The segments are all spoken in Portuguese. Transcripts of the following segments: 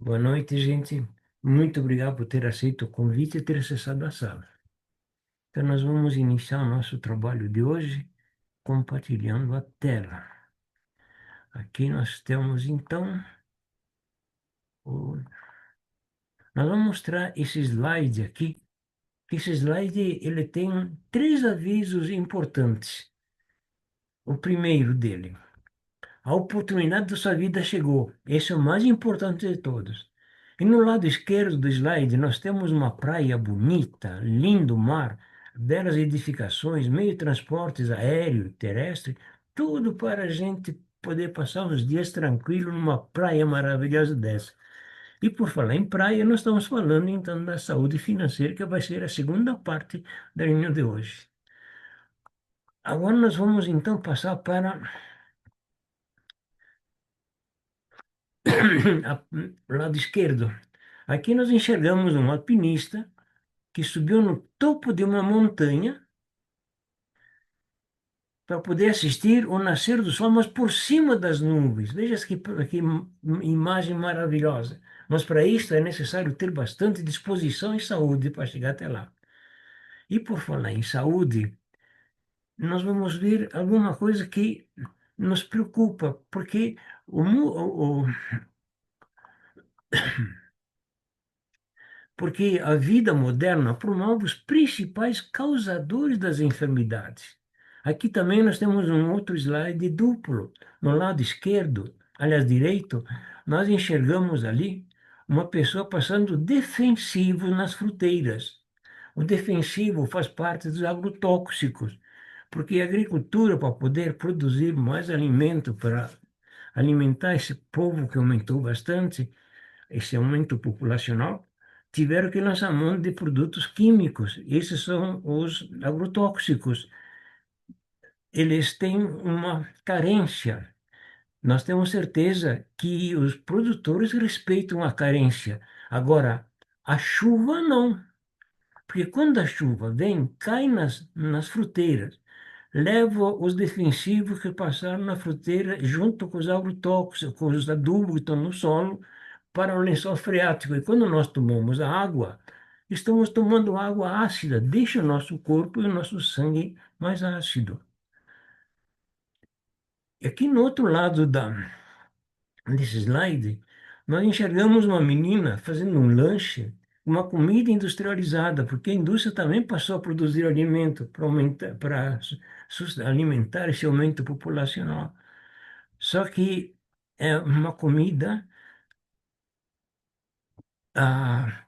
Boa noite, gente. Muito obrigado por ter aceito o convite e ter acessado a sala. Então, nós vamos iniciar o nosso trabalho de hoje compartilhando a tela. Aqui nós temos, então, o... nós vamos mostrar esse slide aqui. Esse slide, ele tem três avisos importantes. O primeiro dele, a oportunidade da sua vida chegou. Esse é o mais importante de todos. E no lado esquerdo do slide, nós temos uma praia bonita, lindo mar, belas edificações, meio de transportes aéreo, terrestre, tudo para a gente poder passar uns dias tranquilo numa praia maravilhosa dessa. E por falar em praia, nós estamos falando então da saúde financeira, que vai ser a segunda parte da reunião de hoje. Agora nós vamos então passar para o lado esquerdo. Aqui nós enxergamos um alpinista que subiu no topo de uma montanha para poder assistir o nascer do sol, mas por cima das nuvens. Veja que imagem maravilhosa. Mas para isso é necessário ter bastante disposição e saúde para chegar até lá. E por falar em saúde, nós vamos ver alguma coisa que nos preocupa, porque porque a vida moderna promove os principais causadores das enfermidades. Aqui também nós temos um outro slide duplo. No lado esquerdo, aliás, direito, nós enxergamos ali uma pessoa passando defensivo nas fruteiras. O defensivo faz parte dos agrotóxicos, porque a agricultura, para poder produzir mais alimento para alimentar esse povo que aumentou bastante, esse aumento populacional, tiveram que lançar mão de produtos químicos. Esses são os agrotóxicos. Eles têm uma carência. Nós temos certeza que os produtores respeitam a carência. Agora, a chuva não. Porque quando a chuva vem, cai nas fruteiras, leva os defensivos que passaram na fruteira junto com os agrotóxicos, com os adubos que estão no solo, para o lençol freático. E quando nós tomamos a água, estamos tomando água ácida, deixa o nosso corpo e o nosso sangue mais ácido. E aqui no outro lado desse slide, nós enxergamos uma menina fazendo um lanche, uma comida industrializada, porque a indústria também passou a produzir alimento para aumentar, para alimentar esse aumento populacional. Só que é uma comida ah,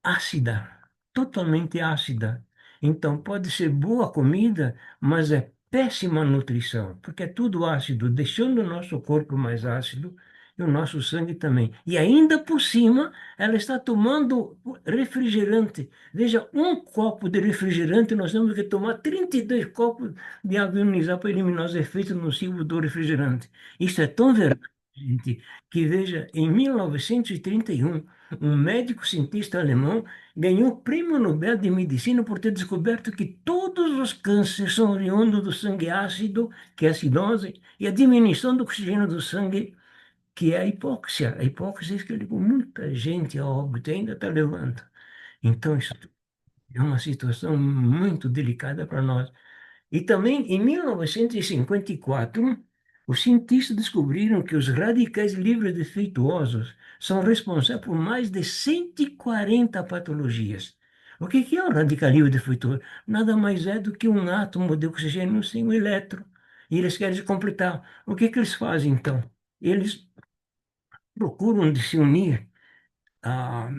ácida, totalmente ácida. Então, pode ser boa comida, mas é péssima nutrição, porque é tudo ácido, deixando o nosso corpo mais ácido e o nosso sangue também. E ainda por cima, ela está tomando refrigerante. Veja, um copo de refrigerante, nós temos que tomar 32 copos de água ionizada para eliminar os efeitos nocivos do refrigerante. Isso é tão verdade, gente, que veja, em 1931, um médico cientista alemão ganhou o Prêmio Nobel de Medicina por ter descoberto que todos os cânceres são oriundos do sangue ácido, que é a acidose, e a diminuição do oxigênio do sangue, que é a hipóxia. A hipóxia é que levou muita gente a óbito, e ainda está levando. Então, isso é uma situação muito delicada para nós. E também, em 1954, os cientistas descobriram que os radicais livres defeituosos são responsáveis por mais de 140 patologias. O que é um radical livre defeituoso? Nada mais é do que um átomo de oxigênio sem um elétron. E eles querem completar. O que eles fazem, então? Eles procuram de se unir a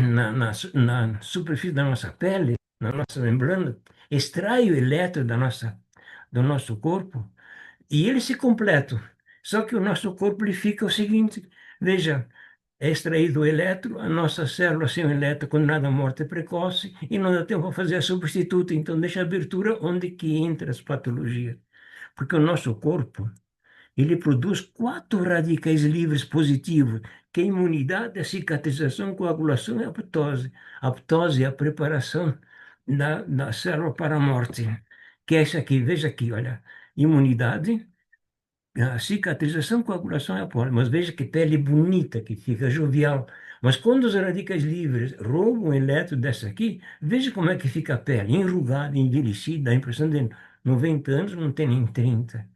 na superfície da nossa pele, na nossa membrana, extrai o elétron do nosso corpo e eles se completam. Só que o nosso corpo ele fica o seguinte: veja, é extraído o elétron, a nossa célula sem o elétron condenada à morte precoce e não dá tempo para fazer a substituta, então deixa a abertura onde que entra as patologias. Porque o nosso corpo ele produz quatro radicais livres positivos, que é a imunidade, a cicatrização, coagulação e a apoptose. A apoptose é a preparação da célula para a morte, que é isso aqui, veja aqui, olha, imunidade, A cicatrização, coagulação é a pólvora, mas veja que pele bonita que fica, jovial. Mas quando os radicais livres roubam o elétron dessa aqui, veja como é que fica a pele, enrugada, envelhecida, a impressão de 90 anos não tem nem 30.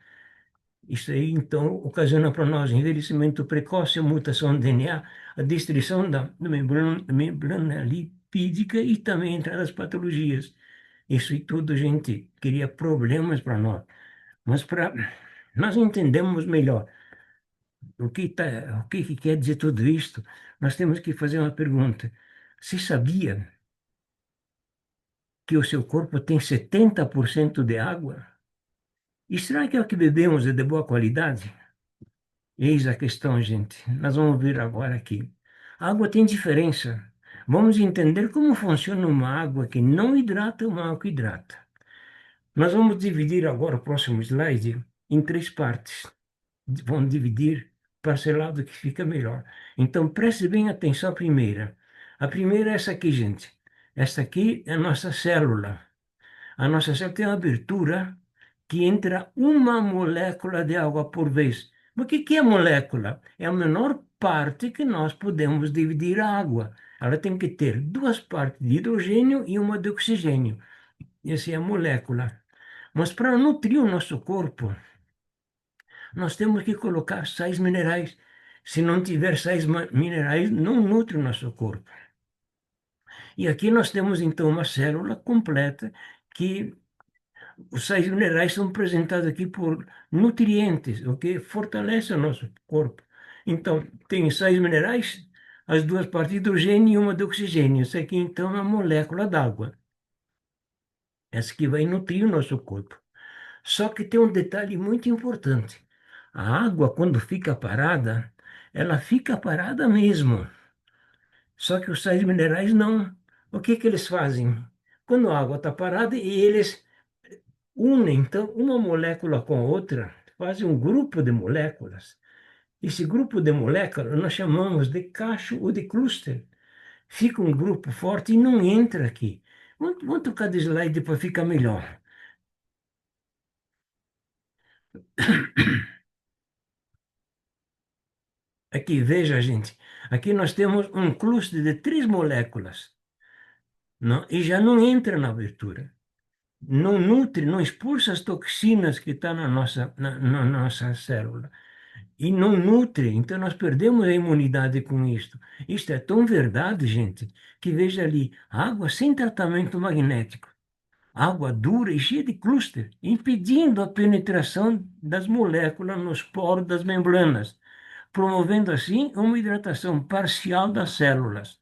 Isso aí, então, ocasiona para nós envelhecimento precoce, a mutação do DNA, a destruição da membrana lipídica e também a entrada das patologias. Isso e tudo, gente, cria problemas para nós. Mas para nós entendermos melhor o que quer dizer tudo isto, nós temos que fazer uma pergunta. Você sabia que o seu corpo tem 70% de água? E será que é o que bebemos é de boa qualidade? Eis a questão, gente. Nós vamos ver agora aqui. A água tem diferença. Vamos entender como funciona uma água que não hidrata e uma água que hidrata. Nós vamos dividir agora o próximo slide em três partes. Vamos dividir parcelado que fica melhor. Então preste bem atenção à primeira. A primeira é essa aqui, gente. Essa aqui é a nossa célula. A nossa célula tem uma abertura que entra uma molécula de água por vez. Mas o que que é molécula? É a menor parte que nós podemos dividir a água. Ela tem que ter duas partes de hidrogênio e uma de oxigênio. Essa é a molécula. Mas para nutrir o nosso corpo, nós temos que colocar sais minerais. Se não tiver sais minerais, não nutre o nosso corpo. E aqui nós temos então uma célula completa que os sais minerais são apresentados aqui por nutrientes, o que fortalece o nosso corpo. Então, tem sais minerais, as duas partes de hidrogênio e uma de oxigênio. Isso aqui então é uma molécula d'água. Essa que vai nutrir o nosso corpo. Só que tem um detalhe muito importante. A água, quando fica parada, ela fica parada mesmo. Só que os sais minerais não. O que que eles fazem? Quando a água está parada, eles unem, então, uma molécula com a outra, fazem um grupo de moléculas. Esse grupo de moléculas nós chamamos de cacho ou de cluster. Fica um grupo forte e não entra aqui. Vamos trocar de slide para ficar melhor. Aqui, veja, gente. Aqui nós temos um cluster de três moléculas, não? E já não entra na abertura. Não nutre, não expulsa as toxinas que estão na nossa célula. E não nutre, então nós perdemos a imunidade com isto. Isto é tão verdade, gente, que veja ali, água sem tratamento magnético, água dura e cheia de clúster, impedindo a penetração das moléculas nos poros das membranas, promovendo assim uma hidratação parcial das células.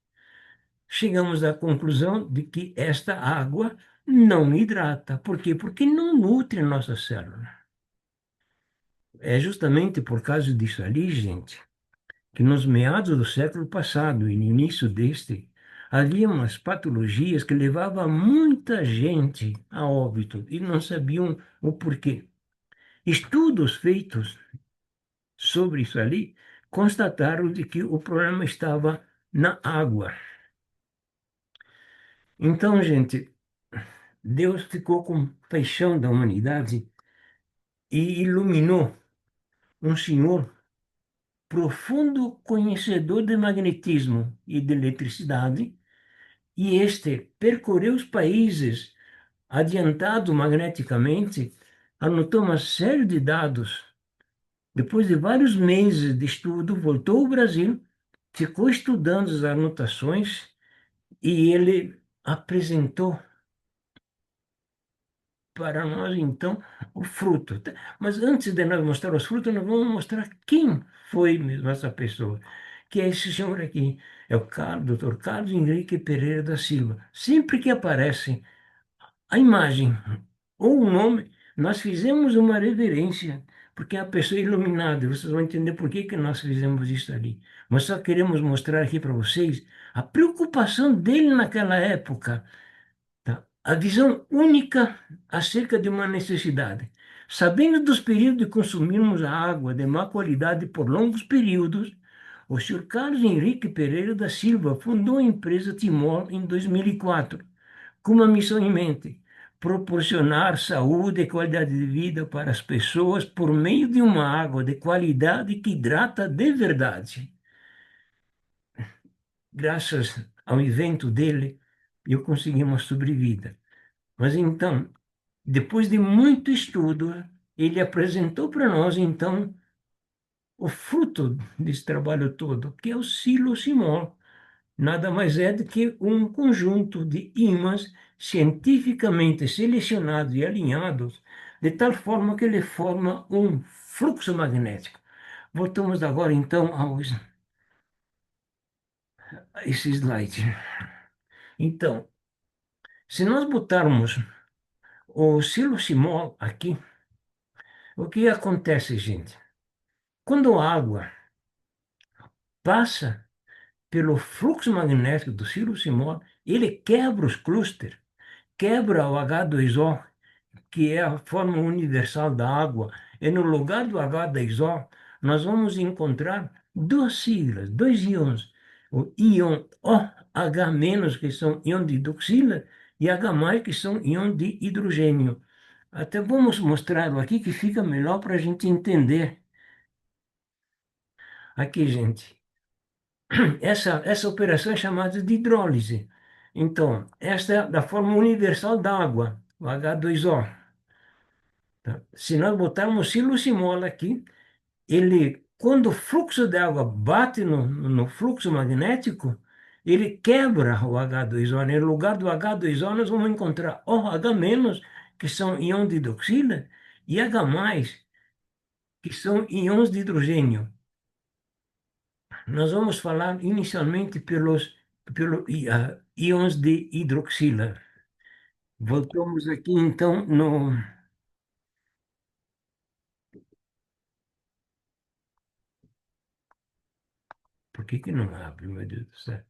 Chegamos à conclusão de que esta água não hidrata. Por quê? Porque não nutre a nossa célula. É justamente por causa disso ali, gente, que nos meados do século passado e no início deste, havia umas patologias que levavam muita gente a óbito e não sabiam o porquê. Estudos feitos sobre isso ali constataram de que o problema estava na água. Então, gente, Deus ficou com paixão da humanidade e iluminou um senhor profundo conhecedor de magnetismo e de eletricidade, e este percorreu os países adiantado magneticamente, anotou uma série de dados. Depois de vários meses de estudo, voltou ao Brasil, ficou estudando as anotações e ele apresentou para nós, então, o fruto. Mas antes de nós mostrar os frutos, nós vamos mostrar quem foi mesmo essa pessoa, que é esse senhor aqui. É o Dr. Carlos Henrique Pereira da Silva. Sempre que aparece a imagem ou o nome, nós fizemos uma reverência, porque é a pessoa iluminada. Vocês vão entender por que que nós fizemos isso ali. Mas só queremos mostrar aqui para vocês a preocupação dele naquela época, tá? A visão única acerca de uma necessidade. Sabendo dos perigos de consumirmos a água de má qualidade por longos períodos, o Sr. Carlos Henrique Pereira da Silva fundou a empresa Timor em 2004, com uma missão em mente: proporcionar saúde e qualidade de vida para as pessoas por meio de uma água de qualidade que hidrata de verdade. Graças ao invento dele, eu consegui uma sobrevida. Mas então, depois de muito estudo, ele apresentou para nós, então, o fruto desse trabalho todo, que é o silocimol. Nada mais é do que um conjunto de ímãs cientificamente selecionados e alinhados, de tal forma que ele forma um fluxo magnético. Voltamos agora, então, a esse slide. Então, se nós botarmos o silocimol aqui, o que acontece, gente? Quando a água passa pelo fluxo magnético do silocimol, ele quebra os clústeres, quebra o H2O, que é a fórmula universal da água, e no lugar do H2O, nós vamos encontrar duas siglas, dois íons, o íon OH-, que são íon de hidroxila, e H+, que são íon de hidrogênio. Até vamos mostrá-lo aqui, que fica melhor para a gente entender. Aqui, gente, essa operação é chamada de hidrólise. Então, esta é da fórmula universal da água, o H2O. Tá? Se nós botarmos silocimol aqui, ele, quando o fluxo de água bate no fluxo magnético, ele quebra o H2O, né? No lugar do H2O, nós vamos encontrar OH-, que são íons de hidroxila, e H+, que são íons de hidrogênio. Nós vamos falar inicialmente pelos íons de hidroxila. Voltamos aqui, então, no... Por que que não abre, meu Deus do céu?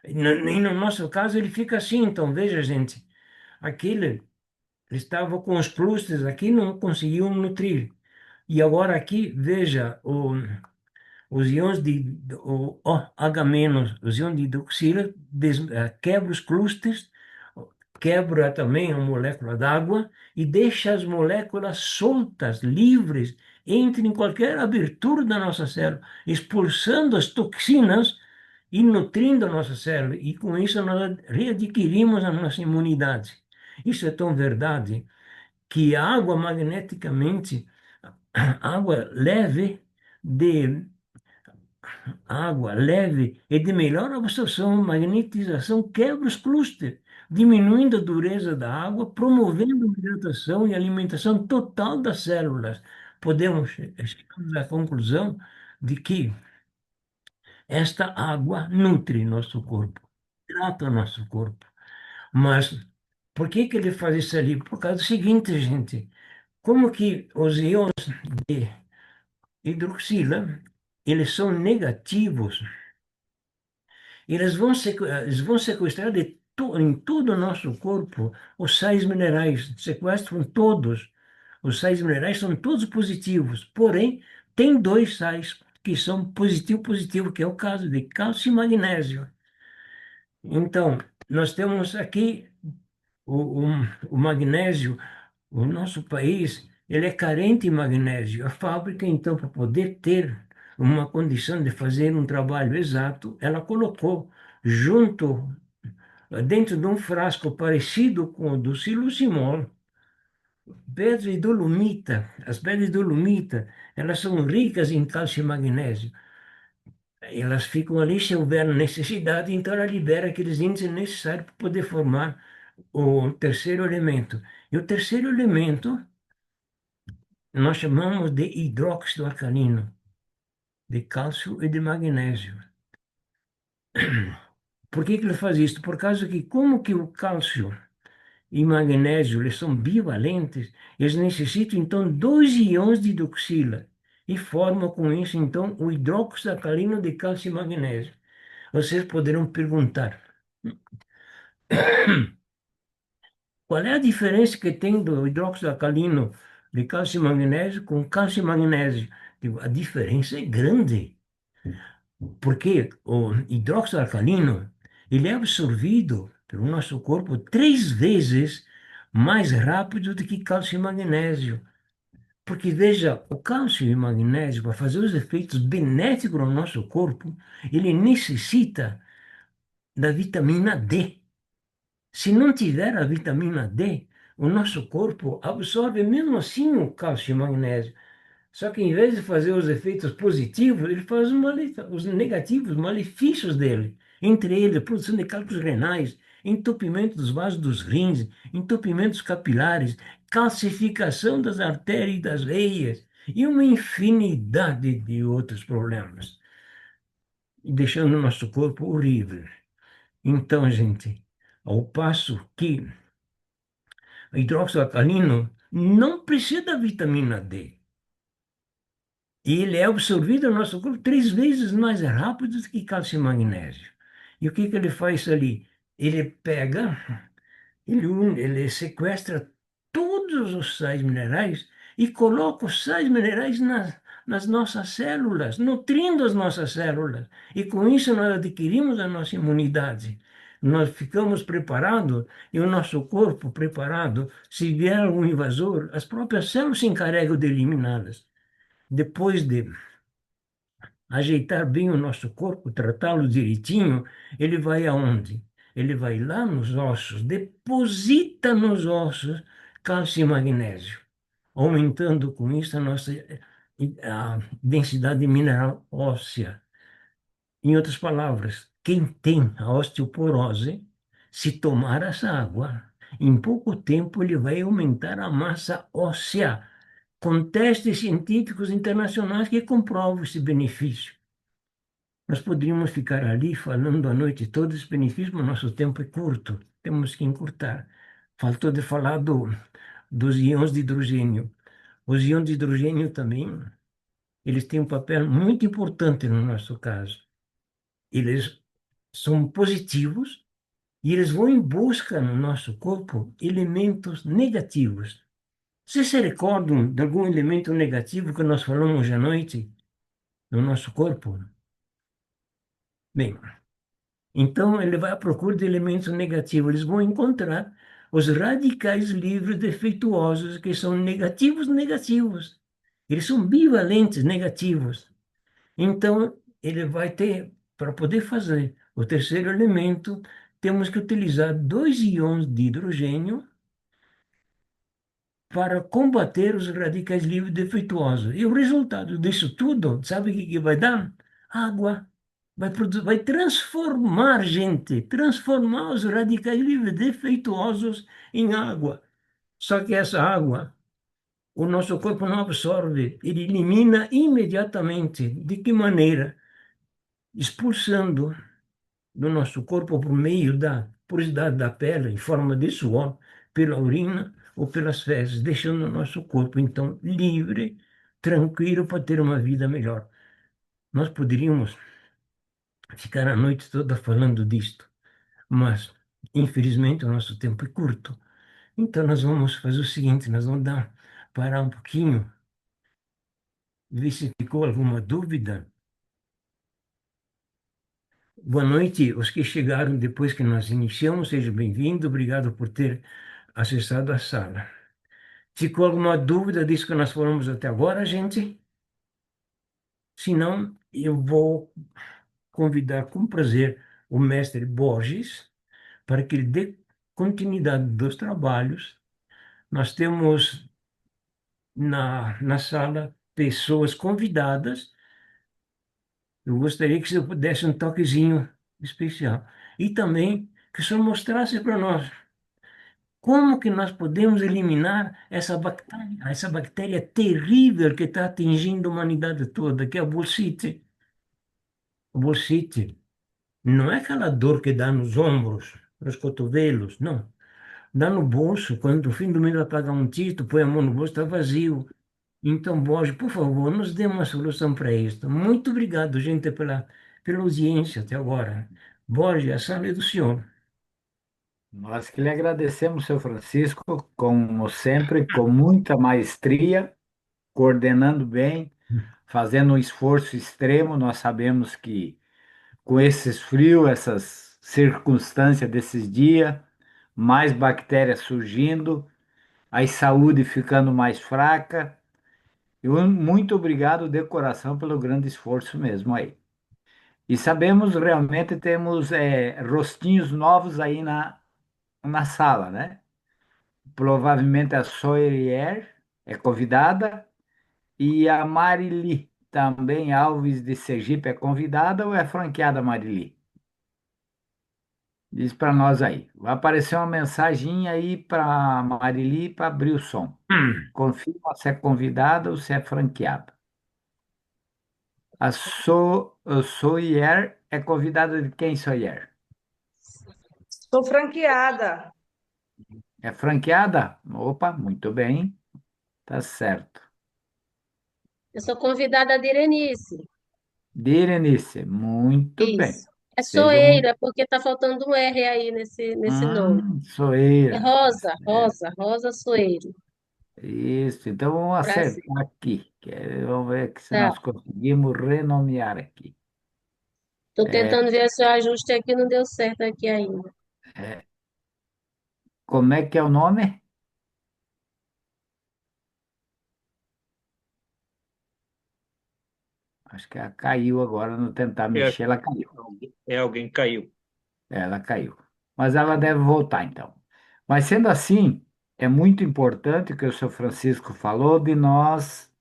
E no nosso caso ele fica assim, então veja, gente, aquele estava com os clústeres aqui, não conseguiam nutrir. E agora aqui, veja, os íons o OH-, os íons de hidroxila, quebra os clústeres, quebra também a molécula d'água e deixa as moléculas soltas, livres, entre em qualquer abertura da nossa célula, expulsando as toxinas e nutrindo a nossa célula. E com isso nós readquirimos a nossa imunidade. Isso é tão verdade que a água magneticamente, água leve de água leve e de melhor absorção, magnetização, quebra os clústeres, diminuindo a dureza da água, promovendo a hidratação e alimentação total das células. Podemos chegar à conclusão de que esta água nutre nosso corpo, hidrata nosso corpo. Mas por que que ele faz isso ali? Por causa do seguinte, gente, como que os íons de hidroxila, eles são negativos. Eles vão sequestrar em todo o nosso corpo os sais minerais, sequestram todos. Os sais minerais são todos positivos, porém, tem dois sais que são positivo, que é o caso de cálcio e magnésio. Então, nós temos aqui o, o, o magnésio, o nosso país, ele é carente em magnésio. A fábrica, então, para poder ter uma condição de fazer um trabalho exato, ela colocou junto, dentro de um frasco parecido com o do silocimol, pedra e dolomita. As pedras de dolomita, elas são ricas em cálcio e magnésio. Elas ficam ali se houver necessidade, então ela libera aqueles índices necessários para poder formar o terceiro elemento. E o terceiro elemento nós chamamos de hidróxido alcalino, de cálcio e de magnésio. Por que que ele faz isso? Por causa que, como que o cálcio e magnésio eles são bivalentes, eles necessitam, então, dois íons de hidroxila e formam com isso, então, o hidróxido alcalino de cálcio e magnésio. Vocês poderão perguntar, qual é a diferença que tem do hidróxido alcalino de cálcio e magnésio com cálcio e magnésio? Digo, a diferença é grande. Porque o hidróxido alcalino, ele é absorvido pelo nosso corpo 3 vezes mais rápido do que cálcio e magnésio. Porque, veja, o cálcio e o magnésio, para fazer os efeitos benéficos no nosso corpo, ele necessita da vitamina D. Se não tiver a vitamina D, o nosso corpo absorve mesmo assim o cálcio e o magnésio. Só que em vez de fazer os efeitos positivos, ele faz os negativos, os malefícios dele. Entre eles, a produção de cálculos renais, entupimento dos vasos dos rins, entupimentos capilares, calcificação das artérias e das veias e uma infinidade de outros problemas, e deixando o nosso corpo horrível. Então, gente, ao passo que o hidróxido alcalino não precisa da vitamina D. E ele é absorvido no nosso corpo 3 vezes mais rápido do que cálcio e magnésio. E o que que ele faz ali? Ele pega, ele sequestra todos os sais minerais e coloca os sais minerais nas nossas células, nutrindo as nossas células. E com isso nós adquirimos a nossa imunidade. Nós ficamos preparados e o nosso corpo preparado, se vier algum invasor, as próprias células se encarregam de eliminá-las. Depois de ajeitar bem o nosso corpo, tratá-lo direitinho, ele vai aonde? Ele vai lá nos ossos, deposita nos ossos cálcio e magnésio, aumentando com isso a densidade mineral óssea. Em outras palavras, quem tem a osteoporose, se tomar essa água, em pouco tempo ele vai aumentar a massa óssea, com testes científicos internacionais que comprovam esse benefício. Nós poderíamos ficar ali falando a noite toda dos benefícios, mas nosso tempo é curto, temos que encurtar. Faltou de falar dos íons de hidrogênio. Os íons de hidrogênio também, eles têm um papel muito importante no nosso caso. Eles são positivos e eles vão em busca no nosso corpo elementos negativos. Vocês se recordam de algum elemento negativo que nós falamos hoje à noite no nosso corpo? Bem, então, ele vai à procura de elementos negativos. Eles vão encontrar os radicais livres defeituosos, que são negativos negativos. Eles são bivalentes negativos. Então, ele vai ter, para poder fazer o terceiro elemento, temos que utilizar dois íons de hidrogênio para combater os radicais livres defeituosos. E o resultado disso tudo, sabe o que vai dar? Água. Vai transformar, gente, transformar os radicais livres defeituosos em água. Só que essa água, o nosso corpo não absorve, ele elimina imediatamente. De que maneira? Expulsando do nosso corpo por meio da porosidade da pele, em forma de suor, pela urina ou pelas fezes, deixando o nosso corpo, então, livre, tranquilo para ter uma vida melhor. Nós poderíamos ficar a noite toda falando disto, mas, infelizmente, o nosso tempo é curto. Então, nós vamos fazer o seguinte: nós vamos parar um pouquinho, ver se ficou alguma dúvida. Boa noite, os que chegaram depois que nós iniciamos, seja bem-vindo, obrigado por ter acessado a sala. Ficou alguma dúvida disso que nós falamos até agora, gente? Se não, eu vou convidar com prazer o mestre Borges para que ele dê continuidade dos trabalhos. Nós temos na sala pessoas convidadas. Eu gostaria que você pudesse um toquezinho especial. E também que o senhor mostrasse para nós como que nós podemos eliminar essa bactéria terrível que está atingindo a humanidade toda, que é a bursite. A bursite não é aquela dor que dá nos ombros, nos cotovelos, não. Dá no bolso, quando no fim do mês vai pagar um título, põe a mão no bolso, está vazio. Então, Borges, por favor, nos dê uma solução para isso. Muito obrigado, gente, pela audiência até agora. Borges, a sala é do senhor. Nós que lhe agradecemos, seu Francisco, como sempre, com muita maestria, coordenando bem, fazendo um esforço extremo. Nós sabemos que com esses frios, essas circunstâncias desses dias, mais bactérias surgindo, a saúde ficando mais fraca. Muito obrigado de coração pelo grande esforço mesmo aí. E sabemos realmente temos rostinhos novos aí na sala, né? Provavelmente a Soerier é convidada e a Marili também Alves de Sergipe é convidada ou é franqueada Marili? Diz para nós aí. Vai aparecer uma mensagem aí para Marili para abrir o som. Confirma se é convidada ou se é franqueada. A Soyer é convidada de quem, Soyer? Sou franqueada. É franqueada? Opa, muito bem, tá certo. Eu sou convidada de Irenice. Direnice, muito bem. Isso. É Sejam muito. Soeira, porque tá faltando um R aí nesse nome. É Soeira, tá Rosa, certo. Rosa, Rosa Soeiro. Isso, então vamos Prazer. acertar aqui. Vamos ver se Tá. nós conseguimos renomear aqui. Tô É, tentando ver se o ajuste aqui não deu certo aqui ainda. é, como é que é o nome? Acho que ela caiu agora no tentar É, mexer, ela caiu. alguém caiu. Ela caiu. Mas ela deve voltar, então. Mas sendo assim, é muito importante o que o senhor Francisco falou de nós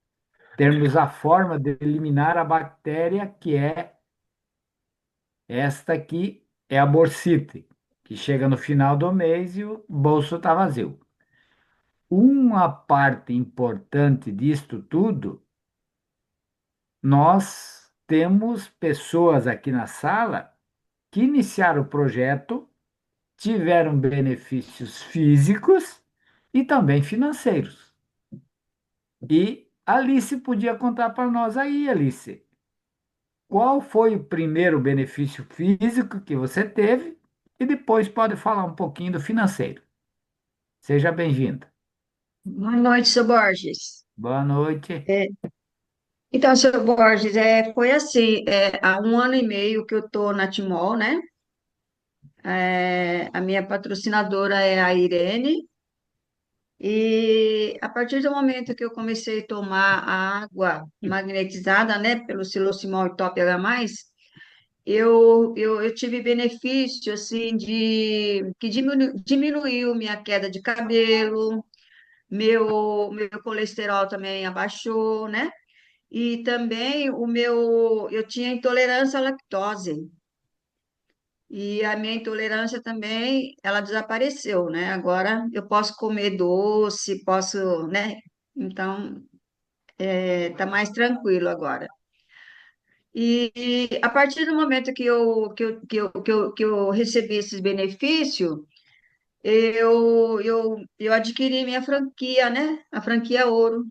termos a forma de eliminar a bactéria que é esta aqui, é a bursite, que chega no final do mês e o bolso está vazio. Uma parte importante disto tudo, nós temos pessoas aqui na sala que iniciaram o projeto, tiveram benefícios físicos e também financeiros. E Alice podia contar para nós aí, Alice, qual foi o primeiro benefício físico que você teve e depois pode falar um pouquinho do financeiro. Seja bem-vinda. Boa noite, seu Borges. Boa noite. É, então, seu Borges, foi assim, há um ano e meio que eu estou na Timol, né? A minha patrocinadora é a Irene, e a partir do momento que eu comecei a tomar a água magnetizada, né, pelo Silocimol e Top H+, eu tive benefício, assim, que diminuiu minha queda de cabelo, meu colesterol também abaixou, né? E também eu tinha intolerância à lactose. E a minha intolerância também, ela desapareceu, né? Agora eu posso comer doce, posso, né? Então, tá mais tranquilo agora. E a partir do momento que eu recebi esses benefícios, eu adquiri minha franquia, né? A franquia Ouro.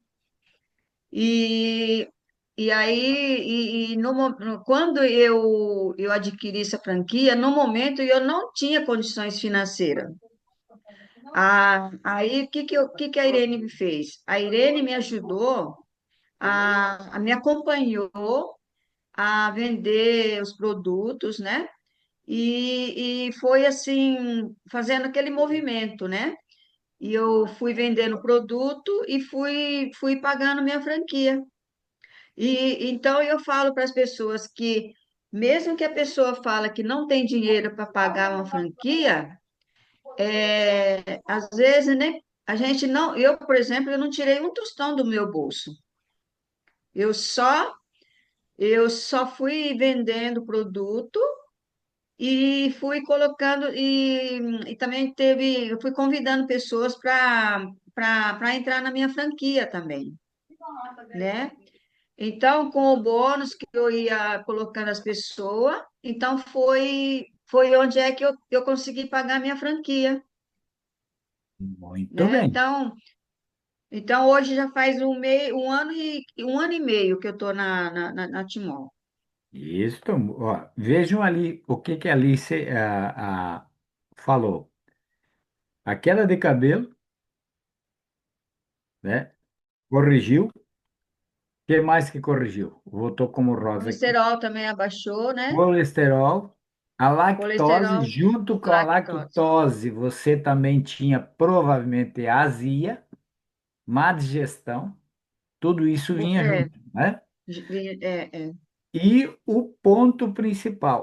E, e aí, quando eu adquiri essa franquia, no momento eu não tinha condições financeiras. Aí, o que a Irene me fez? A Irene me ajudou, me acompanhou a vender os produtos, né? E foi assim, fazendo aquele movimento, né? E eu fui vendendo produto e fui pagando minha franquia. E então eu falo para as pessoas que, mesmo que a pessoa fala que não tem dinheiro para pagar uma franquia, às vezes, né, a gente não, eu, por exemplo, eu não tirei um tostão do meu bolso. Eu só eu só fui vendendo produto e fui colocando e também eu fui convidando pessoas para entrar na minha franquia também, né? Então, com o bônus que eu ia colocando as pessoas, então foi onde é que eu consegui pagar minha franquia, Muito né? bem. Então hoje já faz um ano e meio que eu estou na Timol. Isso, ó, vejam ali o que a Alice falou. A queda de cabelo, né? Corrigiu, que mais que corrigiu? Votou como rosa aqui. Colesterol também abaixou, né? Colesterol, a lactose, Colesterol, junto com a lactose. lactose, você também tinha provavelmente azia, má digestão, tudo isso vinha É, junto, né? é. E o ponto principal,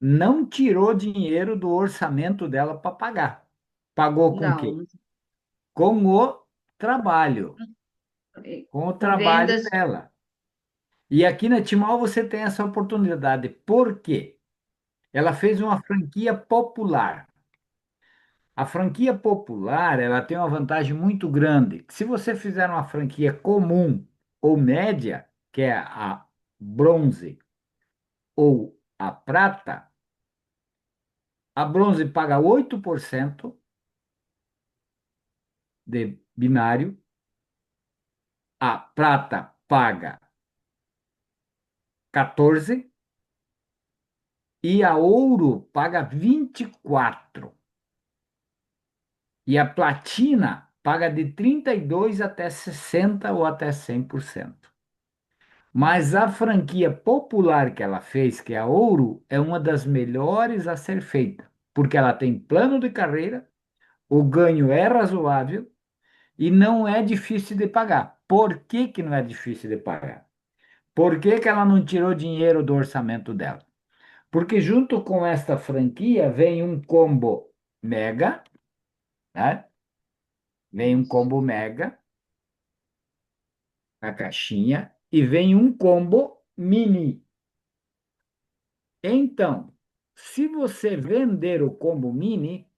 não tirou dinheiro do orçamento dela para pagar. Pagou com o quê? Não, Com o trabalho, com o com trabalho vendas, dela. E aqui na Timol você tem essa oportunidade. Por quê? Ela fez uma franquia popular. A franquia popular, ela tem uma vantagem muito grande. Se você fizer uma franquia comum ou média, que é a bronze ou a prata, a bronze paga 8% de binário, a prata paga 14% e a ouro paga 24%. E a platina paga de 32 até 60 ou até 100%. Mas a franquia popular que ela fez, que é a Ouro, é uma das melhores a ser feita, porque ela tem plano de carreira, o ganho é razoável e não é difícil de pagar. Por que que não é difícil de pagar? Por que que ela não tirou dinheiro do orçamento dela? Porque junto com esta franquia vem um combo mega, né? Vem um combo mega, a caixinha, e vem um combo mini. Então, se você vender o combo mini,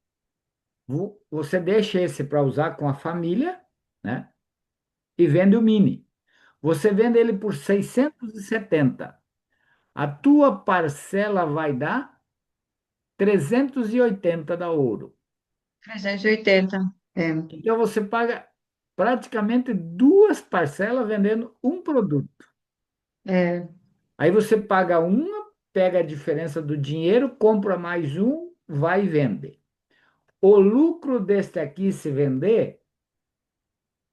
você deixa esse para usar com a família, né? E vende o mini. Você vende ele por 670. A tua parcela vai dar 380 da Ouro. 380. É, Então você paga praticamente duas parcelas vendendo um produto. é, Aí você paga uma, pega a diferença do dinheiro, compra mais um, vai e vende. O lucro deste aqui, se vender,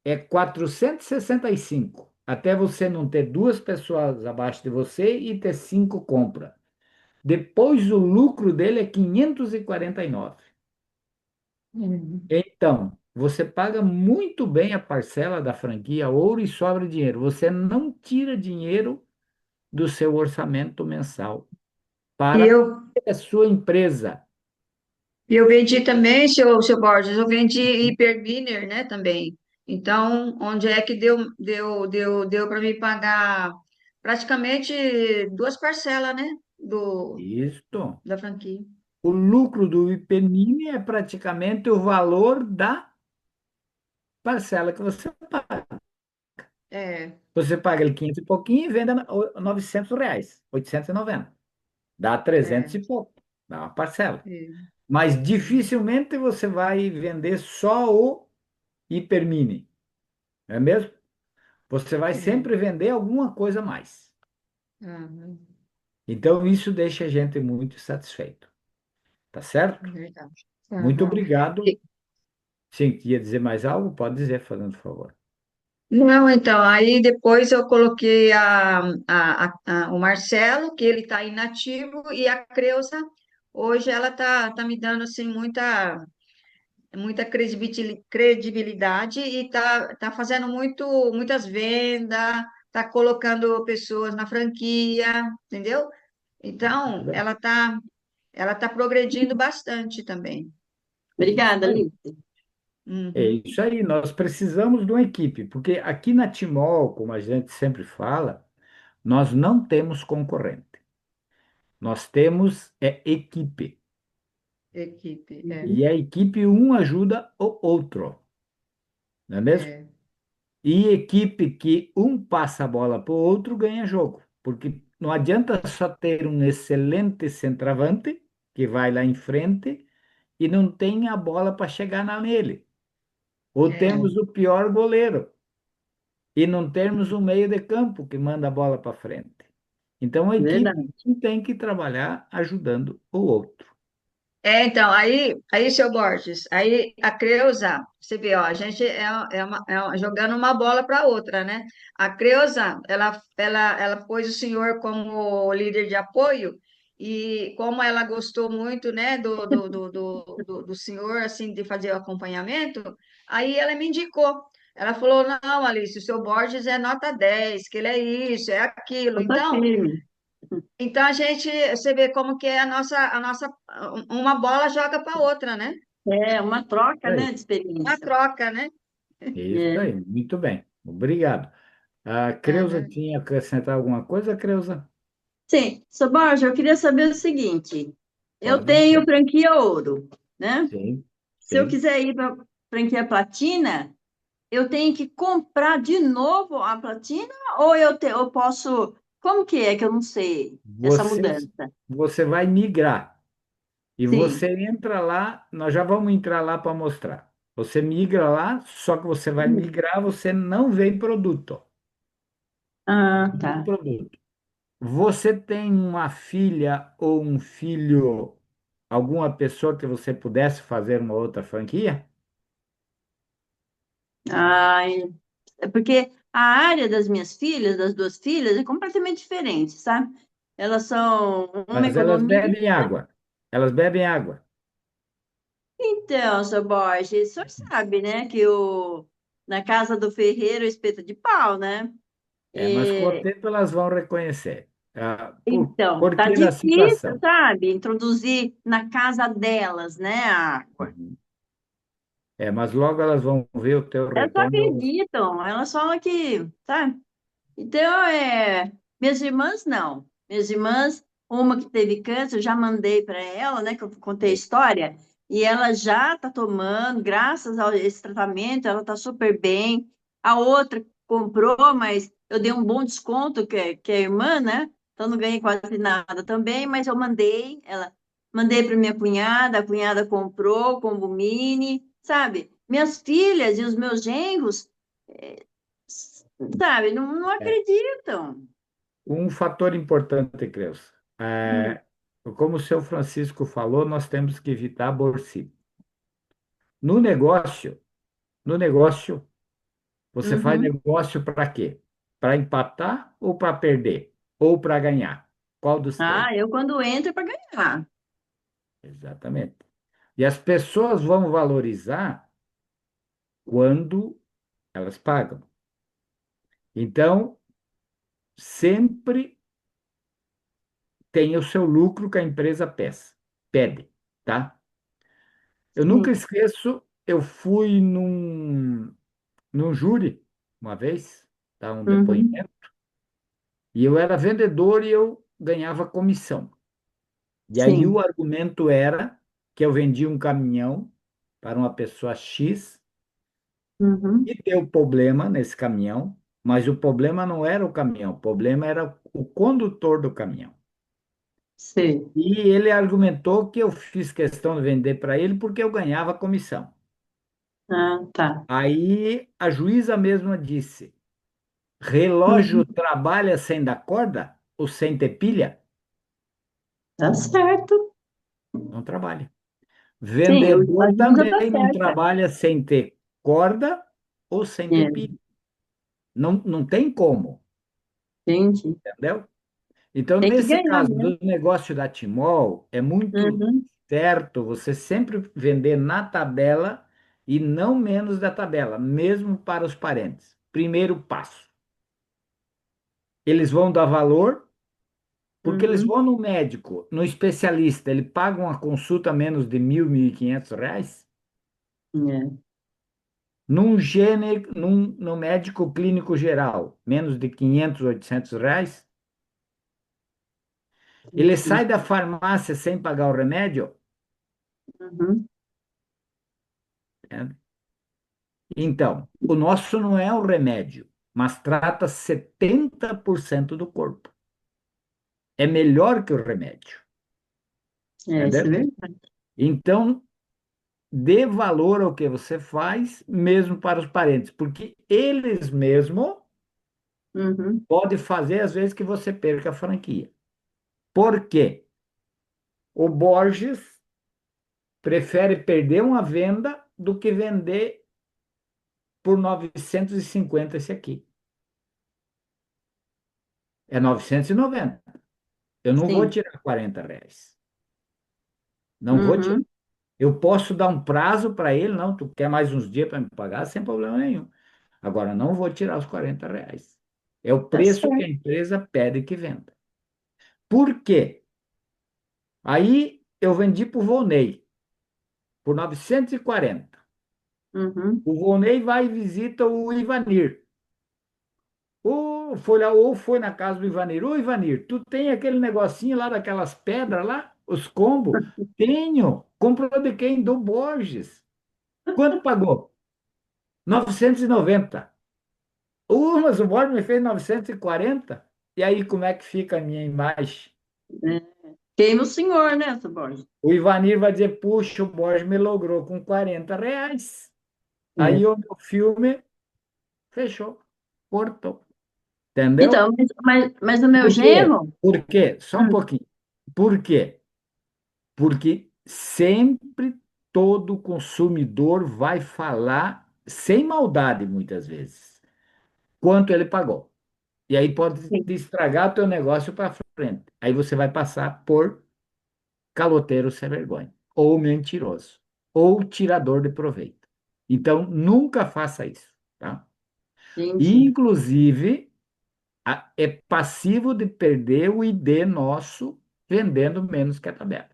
é 465, até você não ter duas pessoas abaixo de você e ter cinco compras. Depois, o lucro dele é 549. hum. Então, você paga muito bem a parcela da franquia Ouro e sobra dinheiro. Você não tira dinheiro do seu orçamento mensal E para eu, a sua empresa. eu vendi também, seu Borges, eu vendi Hyperminer, né, também. Então, onde é que deu para me pagar praticamente duas parcelas, né, Isto. da franquia. O lucro do IPNIM é praticamente o valor da parcela que você paga. É, Você paga ele 500 e pouquinho e vende a R$ 900, 890. Dá 300 é, e pouco, dá uma parcela. é, Mas é, dificilmente você vai vender só o Hipermini, não é mesmo? Você vai é. sempre vender alguma coisa a mais. Aham, Então, isso deixa a gente muito satisfeito, tá é certo? verdade. Muito Aham. obrigado. Sim, queria dizer mais algo? Pode dizer, fazendo favor. Não, então, aí depois eu coloquei o Marcelo, que ele está inativo, e a Creuza, hoje ela tá me dando, assim, muita credibilidade e tá fazendo muitas vendas, tá colocando pessoas na franquia, entendeu? Muito Então, bem. ela tá progredindo bastante também. É isso Obrigada, aí. Lívia. É Uhum. isso aí, nós precisamos de uma equipe, porque aqui na Timol, como a gente sempre fala, nós não temos concorrente. Nós temos equipe. Equipe, E a equipe um ajuda o outro, não é mesmo? é, E equipe que um passa a bola para o outro ganha jogo, porque não adianta só ter um excelente centroavante que vai lá em frente e não tem a bola para chegar nele. Ou é, temos o pior goleiro e não temos um meio de campo que manda a bola para frente. Então a equipe Verdade. tem que trabalhar ajudando o outro. Então, aí, seu Borges, aí a Creuza, você vê, ó, a gente jogando uma bola para outra, né? A Creuza, ela pôs o senhor como líder de apoio, e como ela gostou muito, né, do senhor, assim, de fazer o acompanhamento, aí ela me indicou. Ela falou, não, Alice, o seu Borges é nota 10, que ele é isso, é aquilo. Eu tô firme. Então você vê como que é uma bola joga para outra, né? É uma troca, né, Aí, de Uma experiência. troca, né? isso É. aí, muito bem. Obrigado. A Creuza Aham. tinha que acrescentar alguma coisa, Creuza? Sim, Soborja, eu queria saber o seguinte: eu Pode tenho dizer. franquia ouro, né? Sim, Se eu sim. quiser ir para franquia platina, eu tenho que comprar de novo a platina ou eu posso. Como que é que eu não sei essa Você, mudança? você vai migrar. E você Sim. entra lá, nós já vamos entrar lá para mostrar. Você migra lá, só que você vai migrar, você não vê produto. Ah, Vem tá. produto. Você tem uma filha ou um filho, alguma pessoa que você pudesse fazer uma outra franquia? Ah, é porque a área das minhas filhas, das duas filhas, é completamente diferente, sabe? Elas são uma Mas elas economista. bebem água. Elas bebem água. Então, seu Borges, o senhor sabe, né, que na casa do ferreiro, espeto de pau, né? É, mas com o E, tempo elas vão reconhecer. então, Por tá que da difícil, situação? sabe? Introduzir na casa delas, né, a água. Uhum. É, mas logo elas vão ver o teu Elas só retorno. acreditam, elas falam que, sabe? Então, minhas irmãs não. Minhas irmãs, uma que teve câncer, eu já mandei para ela, né, que eu contei a história, e ela já está tomando, graças a esse tratamento, ela está super bem. A outra comprou, mas eu dei um bom desconto, que é a irmã, né? Então não ganhei quase nada também, mas eu mandei para minha cunhada, a cunhada comprou, combo mini, sabe? Minhas filhas e os meus genros sabe, não É, acreditam. um fator importante, Creus. Hum. Como o seu Francisco falou, nós temos que evitar bursice. No negócio, no negócio, você faz Uhum. negócio para quê? Para empatar ou para perder? Ou para ganhar? Qual dos três? Ah, eu quando entro é para ganhar. Exatamente. E as pessoas vão valorizar quando elas pagam. Então, sempre tem o seu lucro que a empresa pede, tá? Eu nunca Sim. esqueço, eu fui num júri uma vez, tá? Um Uhum. depoimento, e eu era vendedor e eu ganhava comissão. E aí o Sim. argumento era que eu vendia um caminhão para uma pessoa X Uhum. e deu problema nesse caminhão, mas o problema não era o caminhão, o problema era o condutor do caminhão. Sim. E ele argumentou que eu fiz questão de vender para ele porque eu ganhava comissão. Ah, tá. Aí a juíza mesma disse: relógio Uhum. trabalha sem dar corda ou sem ter pilha? Tá certo. Não trabalha. Sim, a Vendedor Gilda também tá não certa. trabalha sem ter corda ou sem ter É, pilha. Não, não tem como, entendi. entendeu? Então, Tem que nesse ganhar caso mesmo. do negócio da Timol, é muito Uhum. certo você sempre vender na tabela e não menos da tabela, mesmo para os parentes. Primeiro passo. Eles vão dar valor, porque eles Uhum. vão no médico, no especialista, ele paga uma consulta menos de 1.000, 1.500 reais. É. No médico clínico geral, menos de 500, 800 reais. Ele sai da farmácia sem pagar o remédio, Uhum. né? Então, o nosso não é o remédio, mas trata 70% do corpo. É melhor que o remédio, É, isso é entendeu? verdade. Então, dê valor ao que você faz, mesmo para os parentes, porque eles mesmos Uhum. podem fazer, às vezes, que você perca a franquia. Por quê? O Borges prefere perder uma venda do que vender por 950 esse aqui. É 990. Eu não vou Sim. tirar R$ 40. Não vou tirar. Uhum. Eu posso dar um prazo para ele, não, tu quer mais uns dias para me pagar, sem problema nenhum. Agora, não vou tirar os R$ 40. É o Tá preço que a certo. empresa pede que venda. Por quê? Aí eu vendi para o Volney por 940. Uhum. O Volney vai e visita o Ivanir. Ou foi lá, ou foi na casa do Ivanir. Ô, Ivanir, tu tem aquele negocinho lá daquelas pedras lá, os combos? Tenho. Comprou de quem? Do Borges. Quanto pagou? 990. Mas o Borges me fez 940. E aí, como é que fica a minha imagem? É. Queima o senhor, né, seu Borges? O Ivanir vai dizer, puxa, o Borges me logrou com R$ 40. É. Aí o meu filme fechou, cortou. Entendeu? Então, mas o meu Por quê? genro, Por quê? Só um hum, pouquinho. Por quê? Porque sempre todo consumidor vai falar, sem maldade, muitas vezes, quanto ele pagou. E aí pode sim, te estragar o teu negócio para frente. Aí você vai passar por caloteiro sem vergonha, ou mentiroso, ou tirador de proveito. Então, nunca faça isso, tá? E, gente, inclusive, é passivo de perder o ID nosso vendendo menos que a tabela.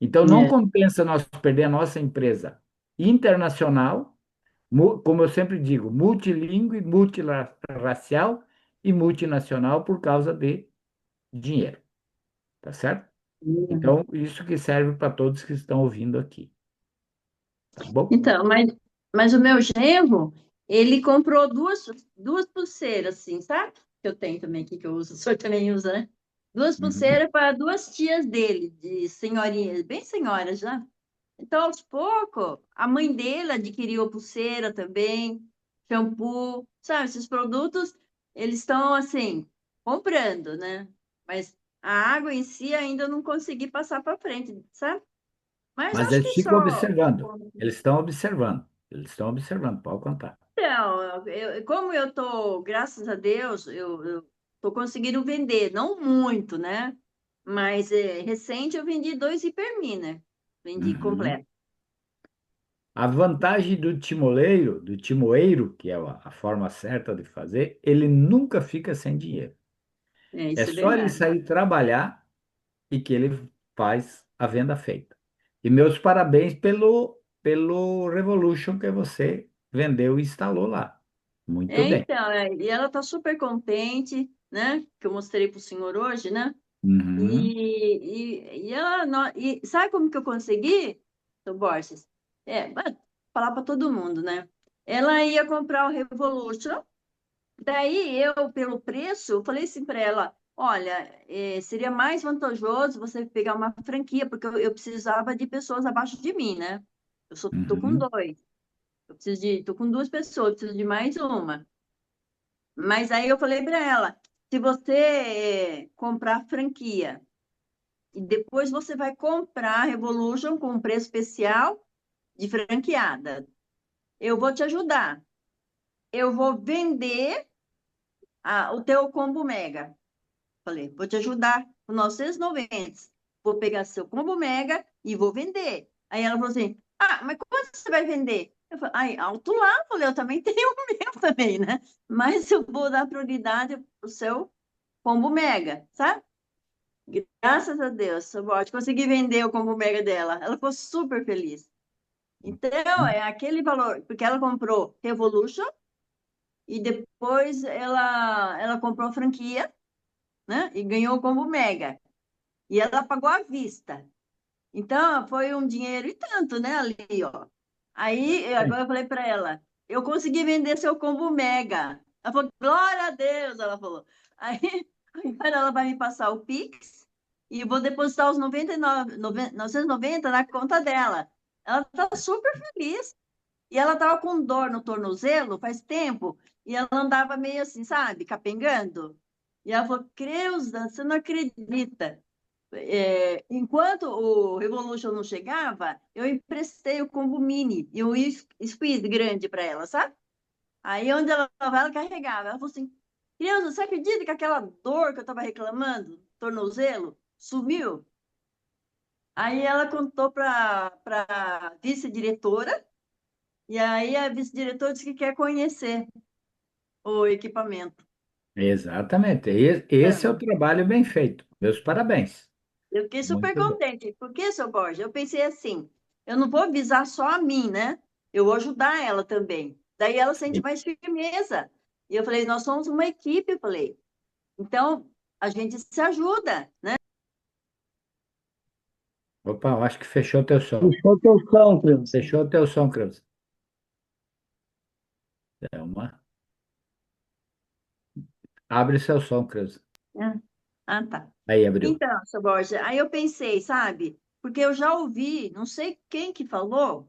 Então, não é. compensa nós perder a nossa empresa internacional, como eu sempre digo, multilingüe, multirracial e multinacional por causa de dinheiro, tá certo? Então, isso que serve para todos que estão ouvindo aqui, tá bom? Então, mas o meu genro, ele comprou duas pulseiras, assim, sabe? Que eu tenho também aqui, que eu uso, o senhor também usa, né? Duas Uhum. pulseiras para duas tias dele, de senhorinhas, bem senhoras já. Então, aos poucos, a mãe dele adquiriu a pulseira também, shampoo, sabe? Esses produtos, eles estão, assim, comprando, né? Mas a água em si ainda eu não consegui passar para frente, sabe? Mas Mas acho eles que ficam só. observando, eles estão observando, pode contar. Então, como eu tô, graças a Deus, eu tô conseguindo vender, não muito, né? Mas recente eu vendi 2 Hipermi, né? Vendi Uhum. completo. A vantagem do timoeiro, que é a forma certa de fazer, ele nunca fica sem dinheiro. É, É isso é só ele verdade. sair trabalhar e que ele faz a venda feita. E meus parabéns pelo Revolution que você vendeu e instalou lá. Muito bem. Então, e ela tá super contente, né? Que eu mostrei pro senhor hoje, né? Uhum, E ela, e sabe como que eu consegui, seu Borges? Mas falar para todo mundo, né? Ela ia comprar o Revolution. Daí eu, pelo preço, eu falei assim para ela: olha, seria mais vantajoso você pegar uma franquia, porque eu precisava de pessoas abaixo de mim, né? Tô com uhum. dois, tô com duas pessoas, preciso de mais uma. Mas aí eu falei para ela: se você comprar franquia e depois você vai comprar a Revolution com um preço especial de franqueada, eu vou te ajudar. Eu vou vender o teu combo mega. Falei, vou te ajudar com 990. Vou pegar seu combo mega e vou vender. Aí ela falou assim: ah, mas quanto você vai vender? Eu falei, ai, alto lá. Falei, eu também tenho o meu também, né? Mas eu vou dar prioridade pro seu combo mega, sabe? Graças a Deus, eu consegui vender o combo mega dela. Ela ficou super feliz. Então, é aquele valor, porque ela comprou Revolution e depois ela comprou a franquia, né? E ganhou o combo mega. E ela pagou à vista. Então, foi um dinheiro e tanto, né, ali, ó. Aí, agora eu falei para ela, eu consegui vender seu combo mega. Ela falou, glória a Deus, ela falou. Aí, agora ela vai me passar o Pix e eu vou depositar os 990 na conta dela. Ela tá super feliz. E ela tava com dor no tornozelo faz tempo, e ela andava meio assim, sabe, capengando. E ela falou, Creuza, você não acredita. enquanto o Revolution não chegava, eu emprestei o combo mini e o squeeze grande para ela, sabe? Aí onde ela estava, ela carregava. Ela falou assim: criança, você acredita que aquela dor que eu estava reclamando, tornozelo, sumiu? Aí ela contou para a vice-diretora, e aí a vice-diretora disse que quer conhecer o equipamento. Exatamente. Esse é o Então, trabalho bem feito. Meus parabéns. eu fiquei super Muito bom. contente. Por que, seu Borges? Eu pensei assim: eu não vou avisar só a mim, né? Eu vou ajudar ela também. Daí ela sente mais firmeza. E eu falei: nós somos uma equipe, eu falei. Então, a gente se ajuda, né? Opa, eu acho que fechou o teu som. Puxou teu som, criança. Fechou o teu som, Creuza. Thelma. Abre seu som, Creuza. Ah, ah, tá. Aí, abriu. Então, seu Borges, aí eu pensei, sabe? Porque eu já ouvi, não sei quem que falou,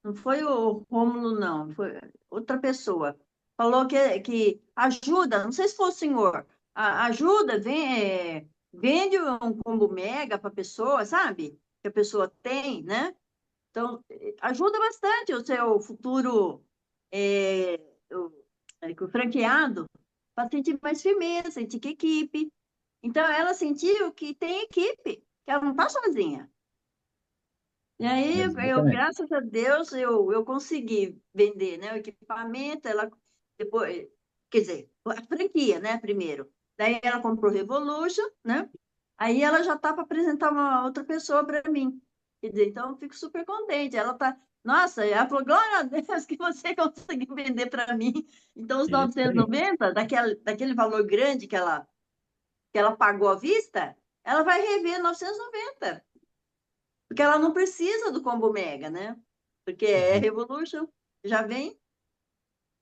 não foi o Rômulo, não, foi outra pessoa. Falou que ajuda, não sei se foi o senhor, ajuda, vende um combo mega para a pessoa, sabe? Que a pessoa tem, né? Então, ajuda bastante o seu futuro é, o, o franqueado para sentir mais firmeza, sentir que equipe. Então, ela sentiu que tem equipe, que ela não está sozinha. E aí, Exatamente. graças a Deus, eu consegui vender, né, o equipamento, ela depois, quer dizer, a franquia, né, primeiro. Daí ela comprou o Revolution, né? Aí ela já está para apresentar uma outra pessoa para mim. Quer dizer, então eu fico super contente. Ela tá, nossa, ela falou, glória a Deus que você conseguiu vender para mim. Então, os Isso aí. 990, daquele valor grande que ela pagou à vista, ela vai rever 990. Porque ela não precisa do combo mega, né? Porque é Revolution, já vem,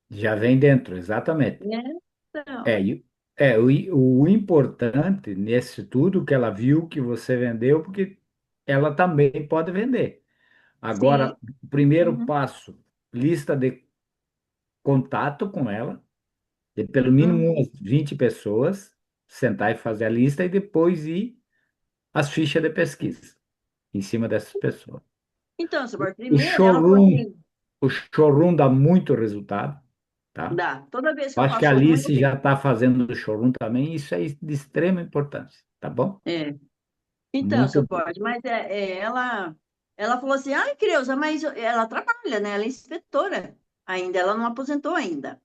Já vem dentro, exatamente. né? Então, É, o importante nesse tudo que ela viu que você vendeu, porque ela também pode vender. sim. Agora, o primeiro Uhum, passo, lista de contato com ela, de pelo mínimo uhum. umas 20 pessoas, sentar e fazer a lista e depois ir as fichas de pesquisa em cima dessas pessoas. Então, Silvio, O primeiro ela falou showroom, assim, o showroom dá muito resultado, tá? dá. Toda vez que Eu eu acho que a faço um, eu Alice já venho. está fazendo o showroom também, isso é de extrema importância, tá bom? É. Então, Muito seu bom. Borges, mas ela falou assim, ai, Creuza, mas ela trabalha, né? Ela é inspetora ainda, ela não aposentou ainda.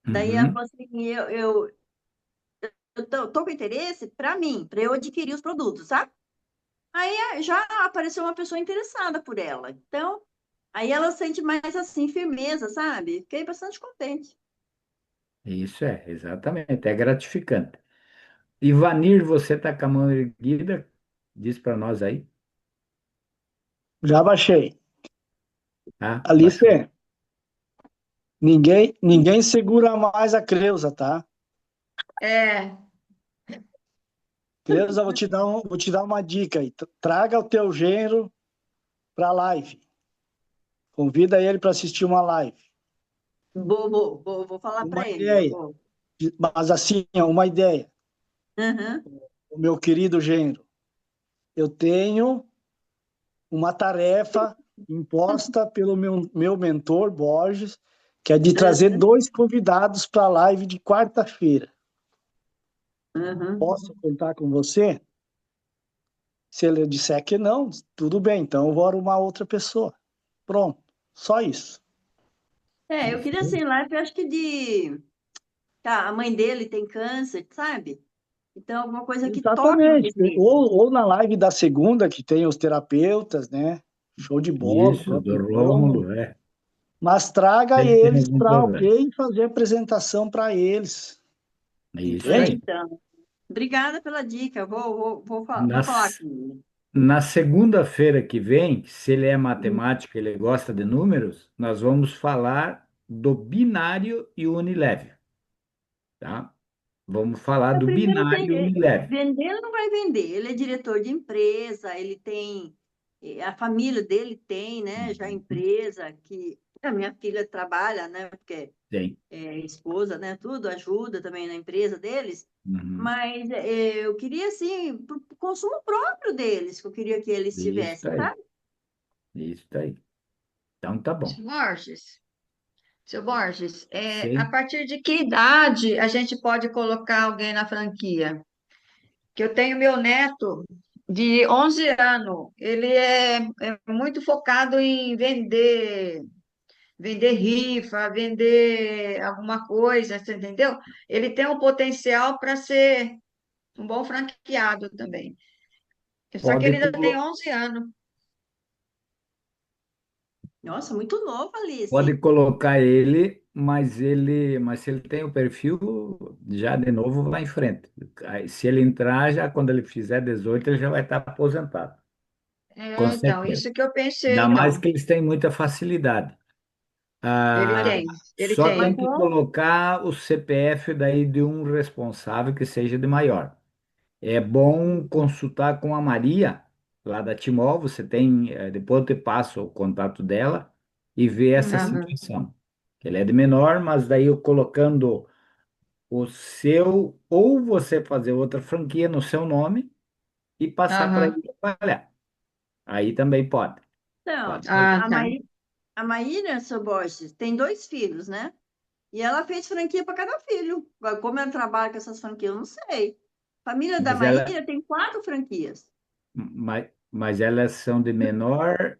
Daí ela Uhum. falou assim, eu tô com interesse para mim, para eu adquirir os produtos, sabe? Aí já apareceu uma pessoa interessada por ela. Então, aí ela sente mais assim, firmeza, sabe? Fiquei bastante contente. Isso é, exatamente, é gratificante. Ivanir, você está com a mão erguida? Diz para nós aí, Já baixei. tá? Baixou. Alice, ninguém segura mais a Creuza, tá? É, Creuza, vou te dar uma dica aí. Traga o teu genro para a live. Convida ele para assistir uma live. Vou falar Uma para ele. ideia, mas assim, uma ideia. Aham, O meu querido genro, eu tenho uma tarefa imposta pelo meu mentor, Borges, que é de trazer aham, 2 convidados para a live de quarta-feira. aham. Posso contar com você? Se ele disser que não, tudo bem, então eu vou arrumar outra pessoa. Pronto, só isso. Eu Isso queria aí. assim, live, acho que tá, a mãe dele tem câncer, sabe? Então, alguma coisa que toque Exatamente. mais nele. Ou na live da segunda, que tem os terapeutas, né? Show de bola, o Isso, próprio do Rômulo. Rômulo, é. Mas traga Sempre tem eles algum para problema. alguém fazer a apresentação para eles. É isso É, Entende? aí. então. Obrigada pela dica. Vou Na, falar com ele. na segunda-feira que vem, se ele é Uhum. matemático, ele gosta de números, nós vamos falar do binário e o unilever, tá? Vamos falar do Primeiro binário tem, e unilever. vender ele não vai vender. Ele é diretor de empresa, ele tem. a família dele tem, né, já Uhum. empresa que a minha filha trabalha, né, porque Tem. é esposa, né, tudo ajuda também na empresa deles, Uhum. mas eu queria, assim, para o consumo próprio deles, que eu queria que eles Isso tivessem, aí. sabe? Isso aí. Então tá bom. Seu Borges, seu Borges, a Sim. partir de que idade a gente pode colocar alguém na franquia? Que eu tenho meu neto de 11 anos, ele é muito focado em vender rifa, vender alguma coisa, você entendeu? Ele tem um potencial para ser um bom franqueado também. Só que Pode, ele ainda tem colo- 11 anos. Nossa, muito novo, pode Alice. colocar mas se ele tem o perfil, já de novo vai em frente. Aí, se ele entrar, já quando ele fizer 18 ele já vai estar aposentado. Com Então, certeza. isso que eu pensei, Ainda mais então. que eles têm muita facilidade. Ele Ah, tem, ele só Mas tem tem. que como? colocar o CPF daí de um responsável que seja de maior. É bom consultar com a Maria, lá da Timol, você tem, depois eu te passo o contato dela e ver essa Aham, situação. Ele é de menor, mas daí eu colocando o seu, ou você fazer outra franquia no seu nome e passar para aham. ele trabalhar. Aí também pode, Então, pode Ah, fazer. tá. A Maíra, seu Borges, tem dois filhos, né? E ela fez franquia para cada filho. Agora, como ela trabalha com essas franquias, eu não sei. A família da Mas ela, Maíra tem 4 franquias. mas elas são de menor,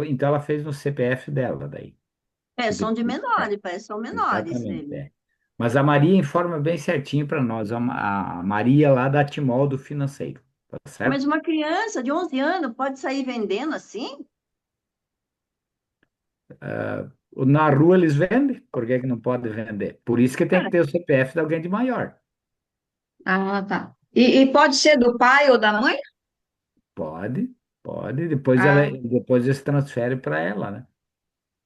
então ela fez no CPF dela daí. É, E são de depois, menores, parece que são menores exatamente, nele. é. Mas a Maria informa bem certinho para nós, a Maria lá da Timol do Financeiro, tá Mas certo? uma criança de 11 anos pode sair vendendo assim? Na rua eles vendem, por que que não pode vender? Por isso que tem que Cara, ter o CPF de alguém de maior. Ah, tá. E pode ser do pai ou da mãe? Pode, pode, Ah, depois eles transferem para ela, né?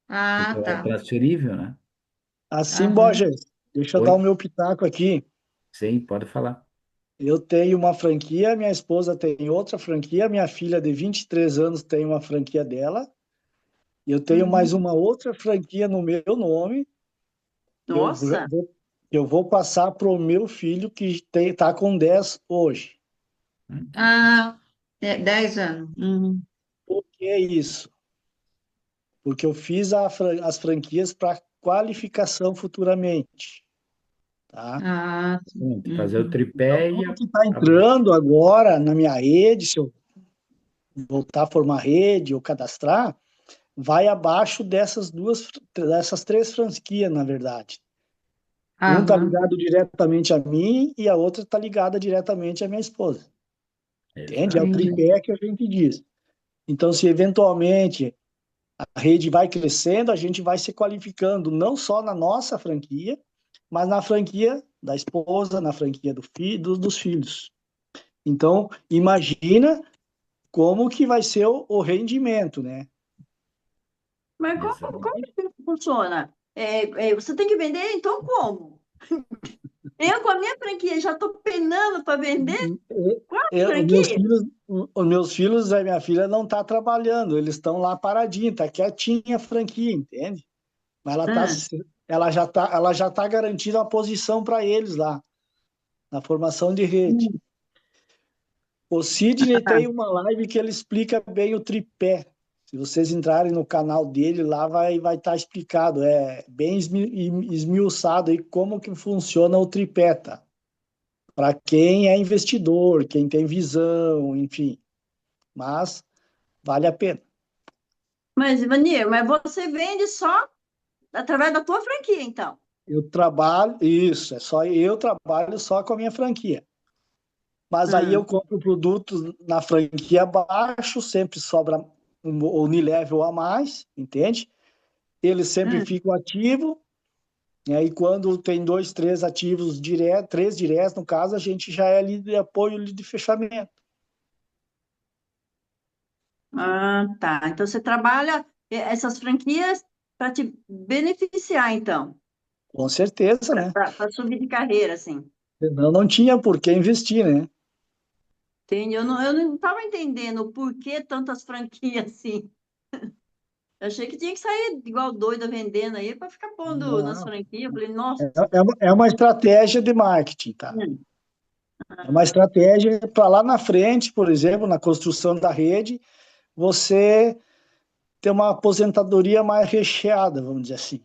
Porque ah, é tá. transferível, né? Assim, Aham. Borges, deixa eu dar o Oi? meu pitaco aqui. Sim, pode falar. Eu tenho uma franquia, minha esposa tem outra franquia, minha filha de 23 anos tem uma franquia dela, e eu tenho mais Uhum. uma outra franquia no meu nome, que nossa, eu vou passar para o meu filho, que tá com 10 hoje. Uhum. Ah, 10 anos. Uhum. Por que isso? Porque eu fiz as franquias para qualificação futuramente, tá? Ah, Fazer o uhum. Então, tripé e tudo que está a bola. entrando agora na minha rede, se eu voltar a formar rede ou cadastrar, vai abaixo dessas três franquias, na verdade. Um está Aham. ligado diretamente a mim e a outra está ligada diretamente à minha esposa. Entende? É o Exato. Entendi. tripé que a gente diz. Então, se eventualmente a rede vai crescendo, a gente vai se qualificando não só na nossa franquia, mas na franquia da esposa, na franquia dos filhos. Então, imagina como que vai ser o rendimento, né? mas Exato. como que funciona? Você tem que vender, então como? Eu, com a minha franquia, já estou penando para vender quatro Os meus franquias? filhos, a minha filha não está trabalhando, eles estão lá paradinhos, tá quietinha a franquia, entende? Mas Ah, ela já tá garantindo a posição para eles lá, na formação de rede. Hum. O Sidney tá. tem uma live que ele explica bem o tripé. Se vocês entrarem no canal dele, lá vai estar explicado. É bem esmiuçado aí como que funciona o tripé, tá? Para quem é investidor, quem tem visão, enfim. Mas vale a pena. Mas, Ivanir, mas você vende só através da tua franquia, então? Eu trabalho, isso, é só eu trabalho só com a minha franquia. Mas aí Ah, eu compro produtos na franquia abaixo, sempre sobra um Unilevel a mais, entende? Eles sempre ah. ficam ativos, e aí quando tem dois, três ativos direto, três diretos, no caso, a gente já é ali de apoio ali de fechamento. Ah, tá. Então você trabalha essas franquias para te beneficiar, então, Com certeza, né? para subir de carreira, assim. Senão não tinha por que investir, né? Entende? Eu não estava entendendo o porquê tantas franquias assim. Eu achei que tinha que sair igual doida vendendo aí para ficar pondo nas Não, franquias. Eu falei, nossa. é uma estratégia de marketing, tá? Hum. É uma estratégia para lá na frente, por exemplo, na construção da rede, você ter uma aposentadoria mais recheada, vamos dizer assim.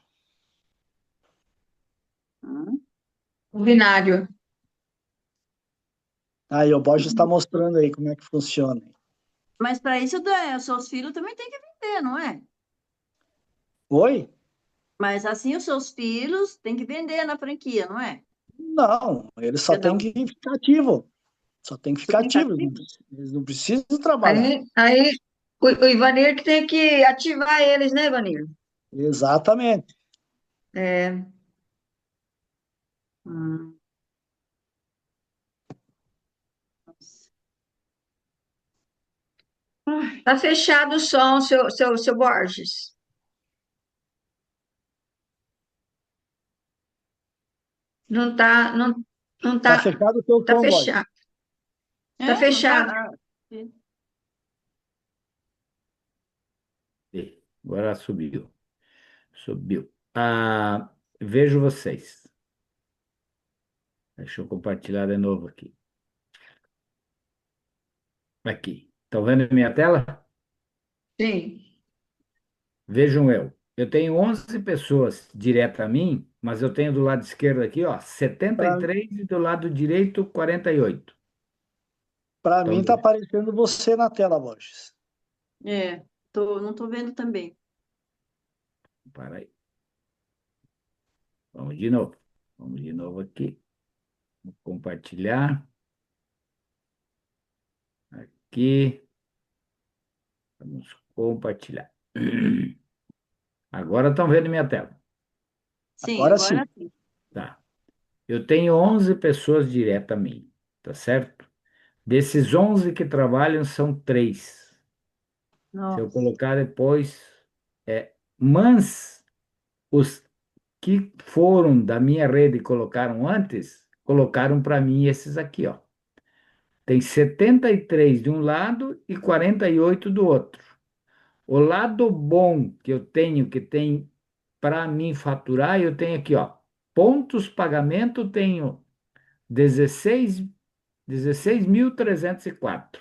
Hum. O binário. Aí o Borges está mostrando aí como é que funciona. Mas para isso, os seus filhos também têm que vender, não é? Oi? Mas assim, os seus filhos têm que vender na franquia, não é? Não, eles só Cada têm um. que ficar ativo. Só tem que Você ficar tem ativo. cativo? Eles não precisam trabalhar. Aí o Ivanir que tem que ativar eles, né, Ivanir? Exatamente. É, Hum. tá fechado o som, seu Borges. Não tá, não Tá tá, fechado o teu tá som, Borges. fechado, tá É, não fechado. tá. E agora subiu. Subiu. Vejo vocês. Deixa eu compartilhar de novo aqui. Aqui. Estão vendo minha tela? Sim. Vejam eu. Eu tenho 11 pessoas direto a mim, mas eu tenho do lado esquerdo aqui, ó, 73 e do lado direito 48. Para Então, mim tá aparecendo você na tela, Borges. Não tô vendo também. para aí. Vamos de novo. Vamos de novo aqui. Vou compartilhar. Aqui. Vamos compartilhar. Agora estão vendo minha tela. Sim, Agora sim. agora sim. Tá. Eu tenho 11 pessoas direto a mim, tá certo? Desses 11 que trabalham, são três. Se eu Nossa. colocar depois, mas os que foram da minha rede e colocaram antes, colocaram para mim esses aqui, ó. Tem 73 de um lado e 48 do outro. O lado bom que eu tenho, que tem para mim faturar, eu tenho aqui, ó. Pontos pagamento, tenho 16.304.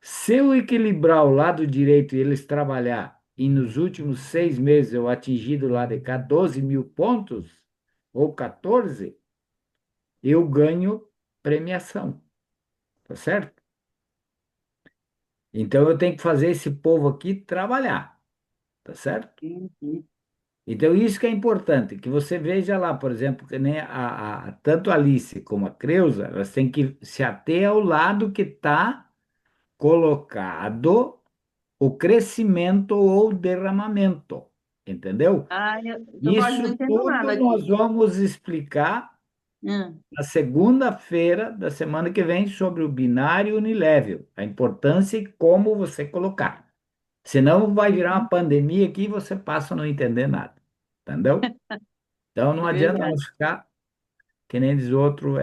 Se eu equilibrar o lado direito e eles trabalhar, e nos últimos 6 meses eu atingir do lado de cá 12 mil pontos, ou 14, eu ganho premiação, tá certo? Então eu tenho que fazer esse povo aqui trabalhar, tá certo? Entendi. Então isso que é importante, que você veja lá, por exemplo, que nem tanto a Alice como a Creuza, elas têm que se ater ao lado que está colocado o crescimento ou derramamento, entendeu? Seu Borges, não Isso entendo tudo nada nós disso. vamos explicar Hum. na segunda-feira da semana que vem sobre o binário unilevel, a importância e como você colocar. Senão vai virar uma pandemia aqui e você passa a não entender nada, entendeu? Então não É adianta verdade. nós ficar, que nem diz o outro,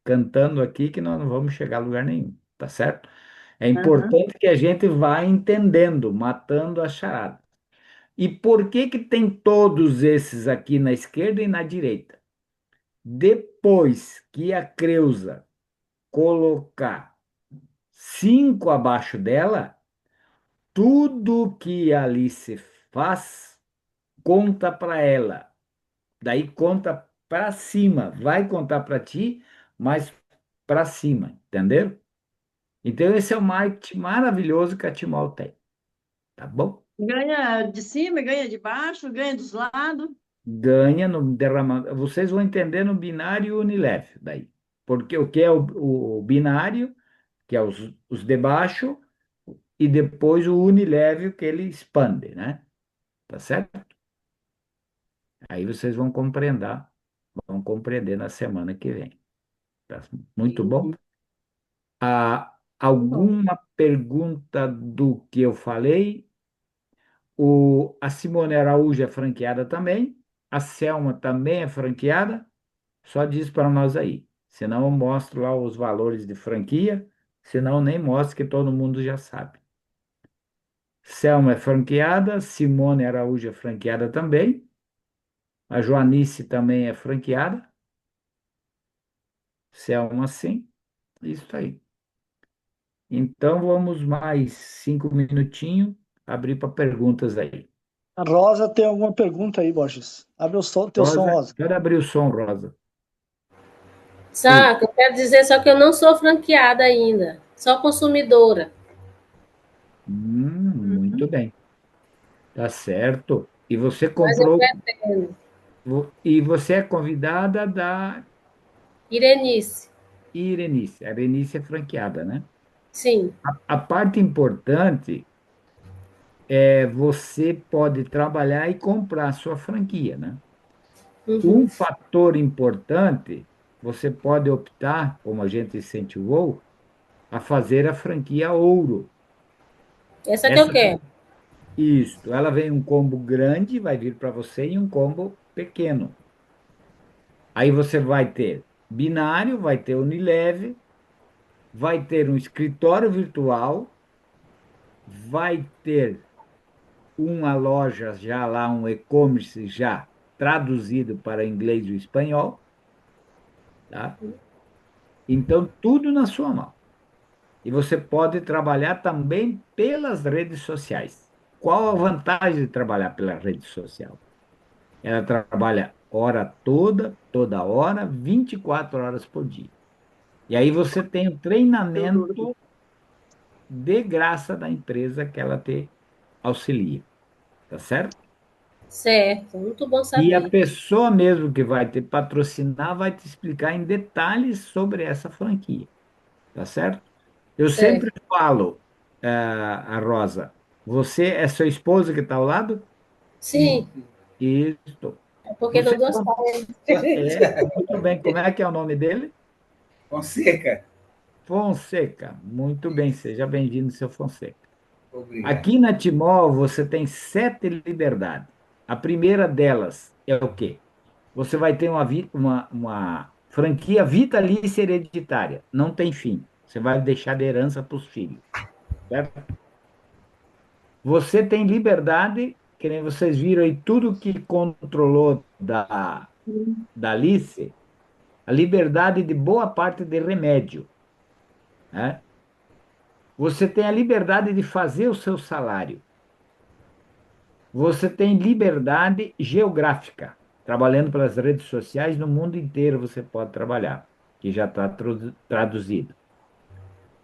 cantando aqui que nós não vamos chegar a lugar nenhum, tá certo? É Aham. importante que a gente vá entendendo, matando a charada. E por que que tem todos esses aqui na esquerda e na direita? Depois que a Creuza colocar 5 abaixo dela, tudo que a Alice faz conta para ela. Daí conta para cima, vai contar para ti, mas para cima, entendeu? Então esse é o marketing maravilhoso que a Timol tem, tá bom? Ganha de cima, ganha de baixo, ganha dos lados. Ganha no derramamento. Vocês vão entender no binário Unilever daí. Porque o que é o binário, que é os de baixo, e depois o Unilever, que ele expande, né? Tá certo? Aí vocês vão compreender na semana que vem. Tá? Muito bom. Entendi. Bom. Alguma pergunta do que eu falei? A Simone Araújo é franqueada também. A Selma também é franqueada. Só diz para nós aí. Senão eu mostro lá os valores de franquia senão nem mostra que todo mundo já sabe. Selma é franqueada, Simone Araújo é franqueada também, a Joanice também é franqueada, Selma sim, isso aí. Então vamos mais 5 minutinhos, abrir para perguntas aí. A Rosa tem alguma pergunta aí, Borges? Abre o som, teu som, Rosa, Rosa. quero abrir o som, Rosa. Sim. Saca, eu quero dizer só que eu não sou franqueada ainda, só consumidora. Muito bem, tá certo. E você Mas eu comprou, pretendo. e você é convidada da Irenice, Irenice. A Irenice é franqueada, né? sim. A parte importante é você pode trabalhar e comprar a sua franquia, né? Um Uhum. fator importante, você pode optar, como a gente incentivou, a fazer a franquia ouro. Essa que eu Essa, quero. isto, ela vem um combo grande, vai vir para você, e um combo pequeno. Aí você vai ter binário, vai ter Unilever, vai ter um escritório virtual, vai ter uma loja já lá, um e-commerce já traduzido para inglês e espanhol, tá? Então, tudo na sua mão. E você pode trabalhar também pelas redes sociais. Qual a vantagem de trabalhar pela rede social? Ela trabalha hora toda, toda hora, 24 horas por dia. E aí você tem o treinamento de graça da empresa que ela te auxilia, tá certo? Certo, muito bom E a saber. pessoa mesmo que vai te patrocinar vai te explicar em detalhes sobre essa franquia, tá certo? Eu sempre Certo. falo, a Rosa, você é sua esposa que está ao lado? Sim, Isso. é porque Você dão duas palavras é, diferentes. muito bem. Como é que é o nome dele? Fonseca. Fonseca. Muito bem, seja bem-vindo, seu Fonseca. Obrigado. Aqui na Timor, você tem 7 liberdades. A primeira delas é o quê? Você vai ter uma franquia vitalícia hereditária. Não tem fim. Você vai deixar de herança para os filhos, certo? Você tem liberdade, que nem vocês viram aí, tudo que controlou da Alice, a liberdade de boa parte de remédio, né? Você tem a liberdade de fazer o seu salário. Você tem liberdade geográfica. Trabalhando pelas redes sociais, no mundo inteiro você pode trabalhar, que já está traduzido.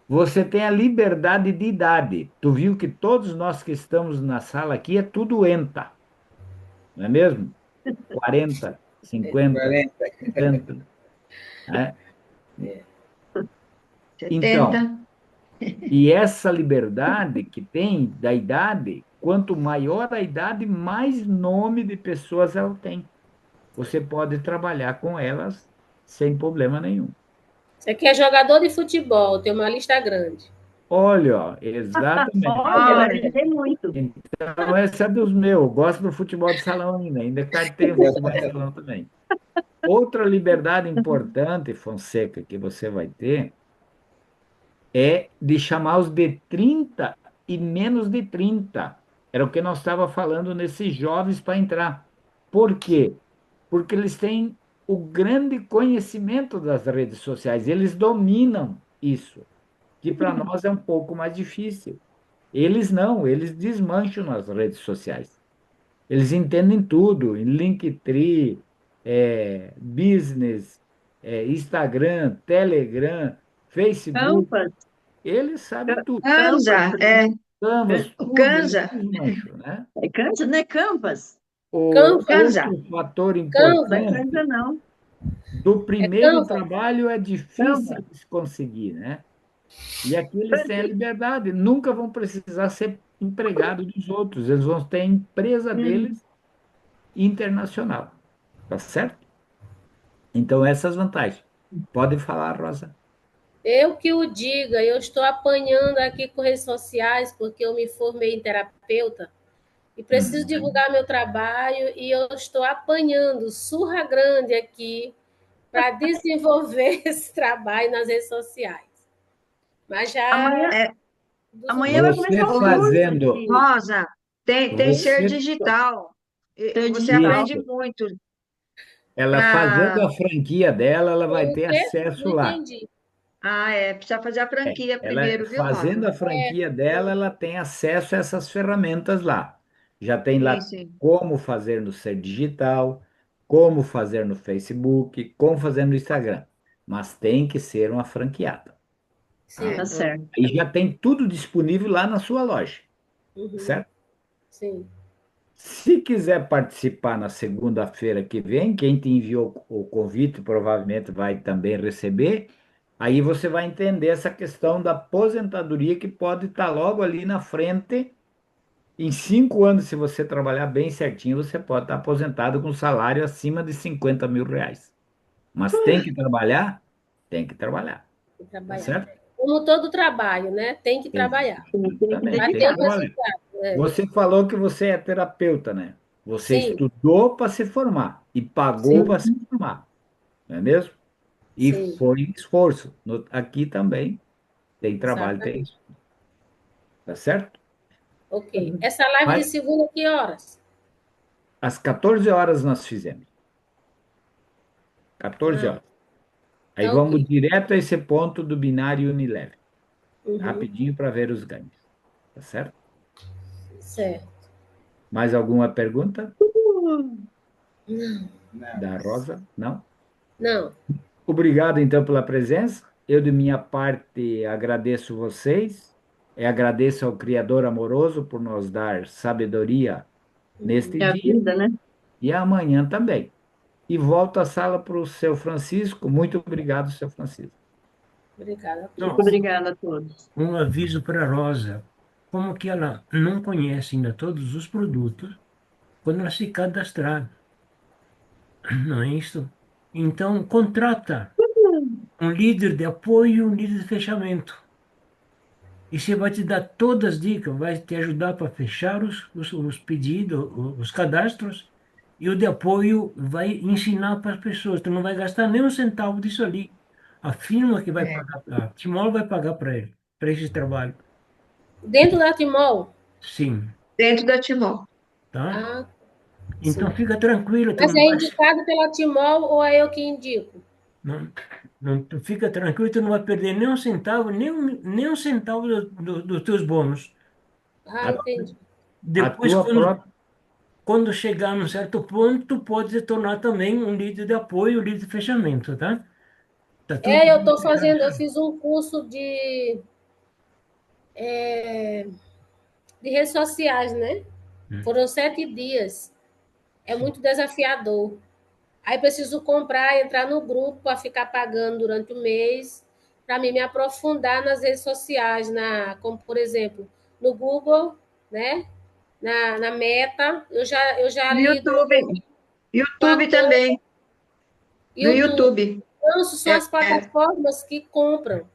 Você tem a liberdade de idade. Tu viu que todos nós que estamos na sala aqui é tudo ENTA, não é mesmo? 40, 50, 40. 60, né? Então, 70. e essa liberdade que tem da idade, quanto maior a idade, mais nome de pessoas ela tem. Você pode trabalhar com elas sem problema nenhum. Você quer jogador de futebol, tem uma lista grande. Olha, ó, exatamente. Olha, vai Olha, vender muito. Então, esse é dos meus. Gosto do futebol de salão ainda carteiro no futebol de salão também. Outra liberdade importante, Fonseca, que você vai ter é de chamar os de 30 e menos de 30. Era o que nós estávamos falando nesses jovens para entrar. Por quê? Porque eles têm o grande conhecimento das redes sociais, eles dominam isso, que para nós é um pouco mais difícil. Eles não, eles desmancham nas redes sociais. Eles entendem tudo, em Linktree, Business, Instagram, Telegram, Facebook, Campas, eles sabem tudo. campas, Cansa, é, Canvas, o tudo, eles Cansa, desmancham, né? é Cansa, não é Campas? O Canva, Cansa. outro fator Não é Canva, Cansa, importante não. do é primeiro Canva. trabalho é difícil Canva. de se conseguir, né? E aqui eles têm a liberdade, nunca vão precisar ser empregado dos outros, eles vão ter a empresa Hum. deles internacional, tá certo? Então, essas vantagens. Pode falar, Rosa. Eu que o diga, eu estou apanhando aqui com redes sociais, porque eu me formei em terapeuta e preciso Uhum. divulgar meu trabalho e eu estou apanhando surra grande aqui para desenvolver esse trabalho nas redes sociais. Mas já Amanhã, É, amanhã vai Você começar o curso fazendo, de Rosa, tem ser você, digital. ser Você digital. aprende isso, muito ela fazendo para. a franquia dela, ela vai o ter quê? acesso Não lá. entendi. Precisa fazer a franquia Ela primeiro, viu, fazendo Rosa? a franquia dela, ela tem acesso a essas ferramentas lá. Já tem Sim, lá sim. como fazer no Ser Digital, como fazer no Facebook, como fazer no Instagram. Mas tem que ser uma franqueada, Tá tá? Sim. certo. E já tem tudo disponível lá na sua loja, Uhum. certo? Sim. Se quiser participar na segunda-feira que vem, quem te enviou o convite provavelmente vai também receber. Aí você vai entender essa questão da aposentadoria que pode estar logo ali na frente. Em 5 anos, se você trabalhar bem certinho, você pode estar aposentado com salário acima de R$ 50.000. Mas tem que trabalhar? Tem que trabalhar, Tem que tá trabalhar. certo? Como todo trabalho, né? Tem que trabalhar. Tem que Exatamente, Para tem ter que dedicar. o trabalhar. resultado. É. Você falou que você é terapeuta, né? Você Sim, estudou para se formar e pagou sim, para se Uhum. formar, não é mesmo? E sim. foi esforço. Aqui também tem trabalho, tem, Exatamente. tá certo? Ok. Essa live de Mas segunda, que horas? às 14 horas nós fizemos. 14 Ah, horas. Aí tá vamos ok. direto a esse ponto do binário Unilever. Uhum. Rapidinho para ver os ganhos. Tá certo? Certo. Mais alguma pergunta Não, Não. da Rosa? Não? não. Obrigado, então, pela presença. Eu, de minha parte, agradeço vocês. E agradeço ao Criador amoroso por nos dar sabedoria neste É a dia vida, né? e amanhã também. E volto à sala para o seu Francisco. Muito obrigado, seu Francisco. Obrigada a Muito todos. Então, obrigada a todos. um aviso para a Rosa. Como que ela não conhece ainda todos os produtos, quando ela se cadastrar, não é isso? Então, contrata um líder de apoio, um líder de fechamento. E você vai te dar todas as dicas, vai te ajudar para fechar os pedidos, os cadastros, e o de apoio vai ensinar para as pessoas. Tu não vai gastar nem um centavo disso ali. A firma que vai É. pagar, a Timol vai pagar para ele, para esse trabalho. Dentro da Timol? Sim, Dentro da Timor. tá? Ah, Então sim. fica tranquilo, tu Mas não é vai, indicado pela Timol ou é eu que indico? não, tu fica tranquilo, tu não vai perder nem um centavo, nem um centavo dos teus bônus. Ah, A, entendi. a Depois, tua própria. quando chegar num certo ponto, tu pode se tornar também um líder de apoio, um líder de fechamento, tá? Tá tudo É, eu bem estou explicado fazendo, isso eu aí. fiz um curso de redes sociais, né? Hum. Foram 7 dias. É muito desafiador. Aí preciso comprar, entrar no grupo para ficar pagando durante o mês, para mim me aprofundar nas redes sociais, como por exemplo, no Google, né? Na Meta, eu já No lido um YouTube. pouquinho com a YouTube Canva também. e No YouTube. YouTube. Então, isso são É, as plataformas que compram.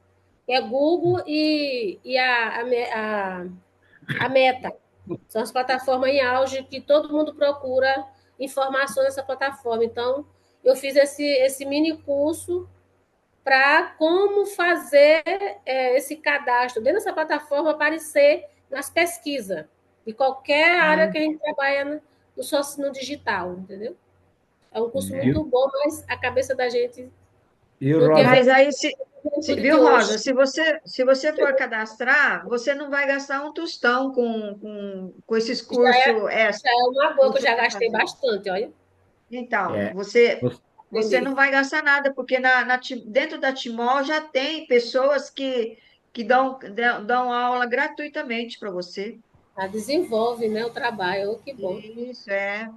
É Google e a Meta. São as plataformas em auge que todo mundo procura informações nessa plataforma. Então, eu fiz esse mini curso para como fazer esse cadastro dentro dessa plataforma aparecer nas pesquisas de qualquer área ah, que a gente trabalha no digital, entendeu? É um curso E, muito bom, mas a cabeça da gente e o não tem a Rosa, mas aí, juventude de viu, Rosa? hoje. Se você for cadastrar, você não vai gastar um tostão com esses Já é, cursos extras já é uma que boa que eu você já vai gastei fazer. bastante, olha, Então, é, você aprender. não vai gastar nada, porque dentro da Timor já tem pessoas que dão aula gratuitamente para você. Ela desenvolve, né, o trabalho. Oh, que bom. Isso, é.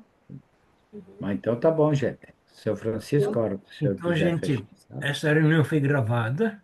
mas então tá bom, gente. Seu Francisco, a hora que o senhor Então, quiser fechar gente, a sala. essa reunião foi gravada.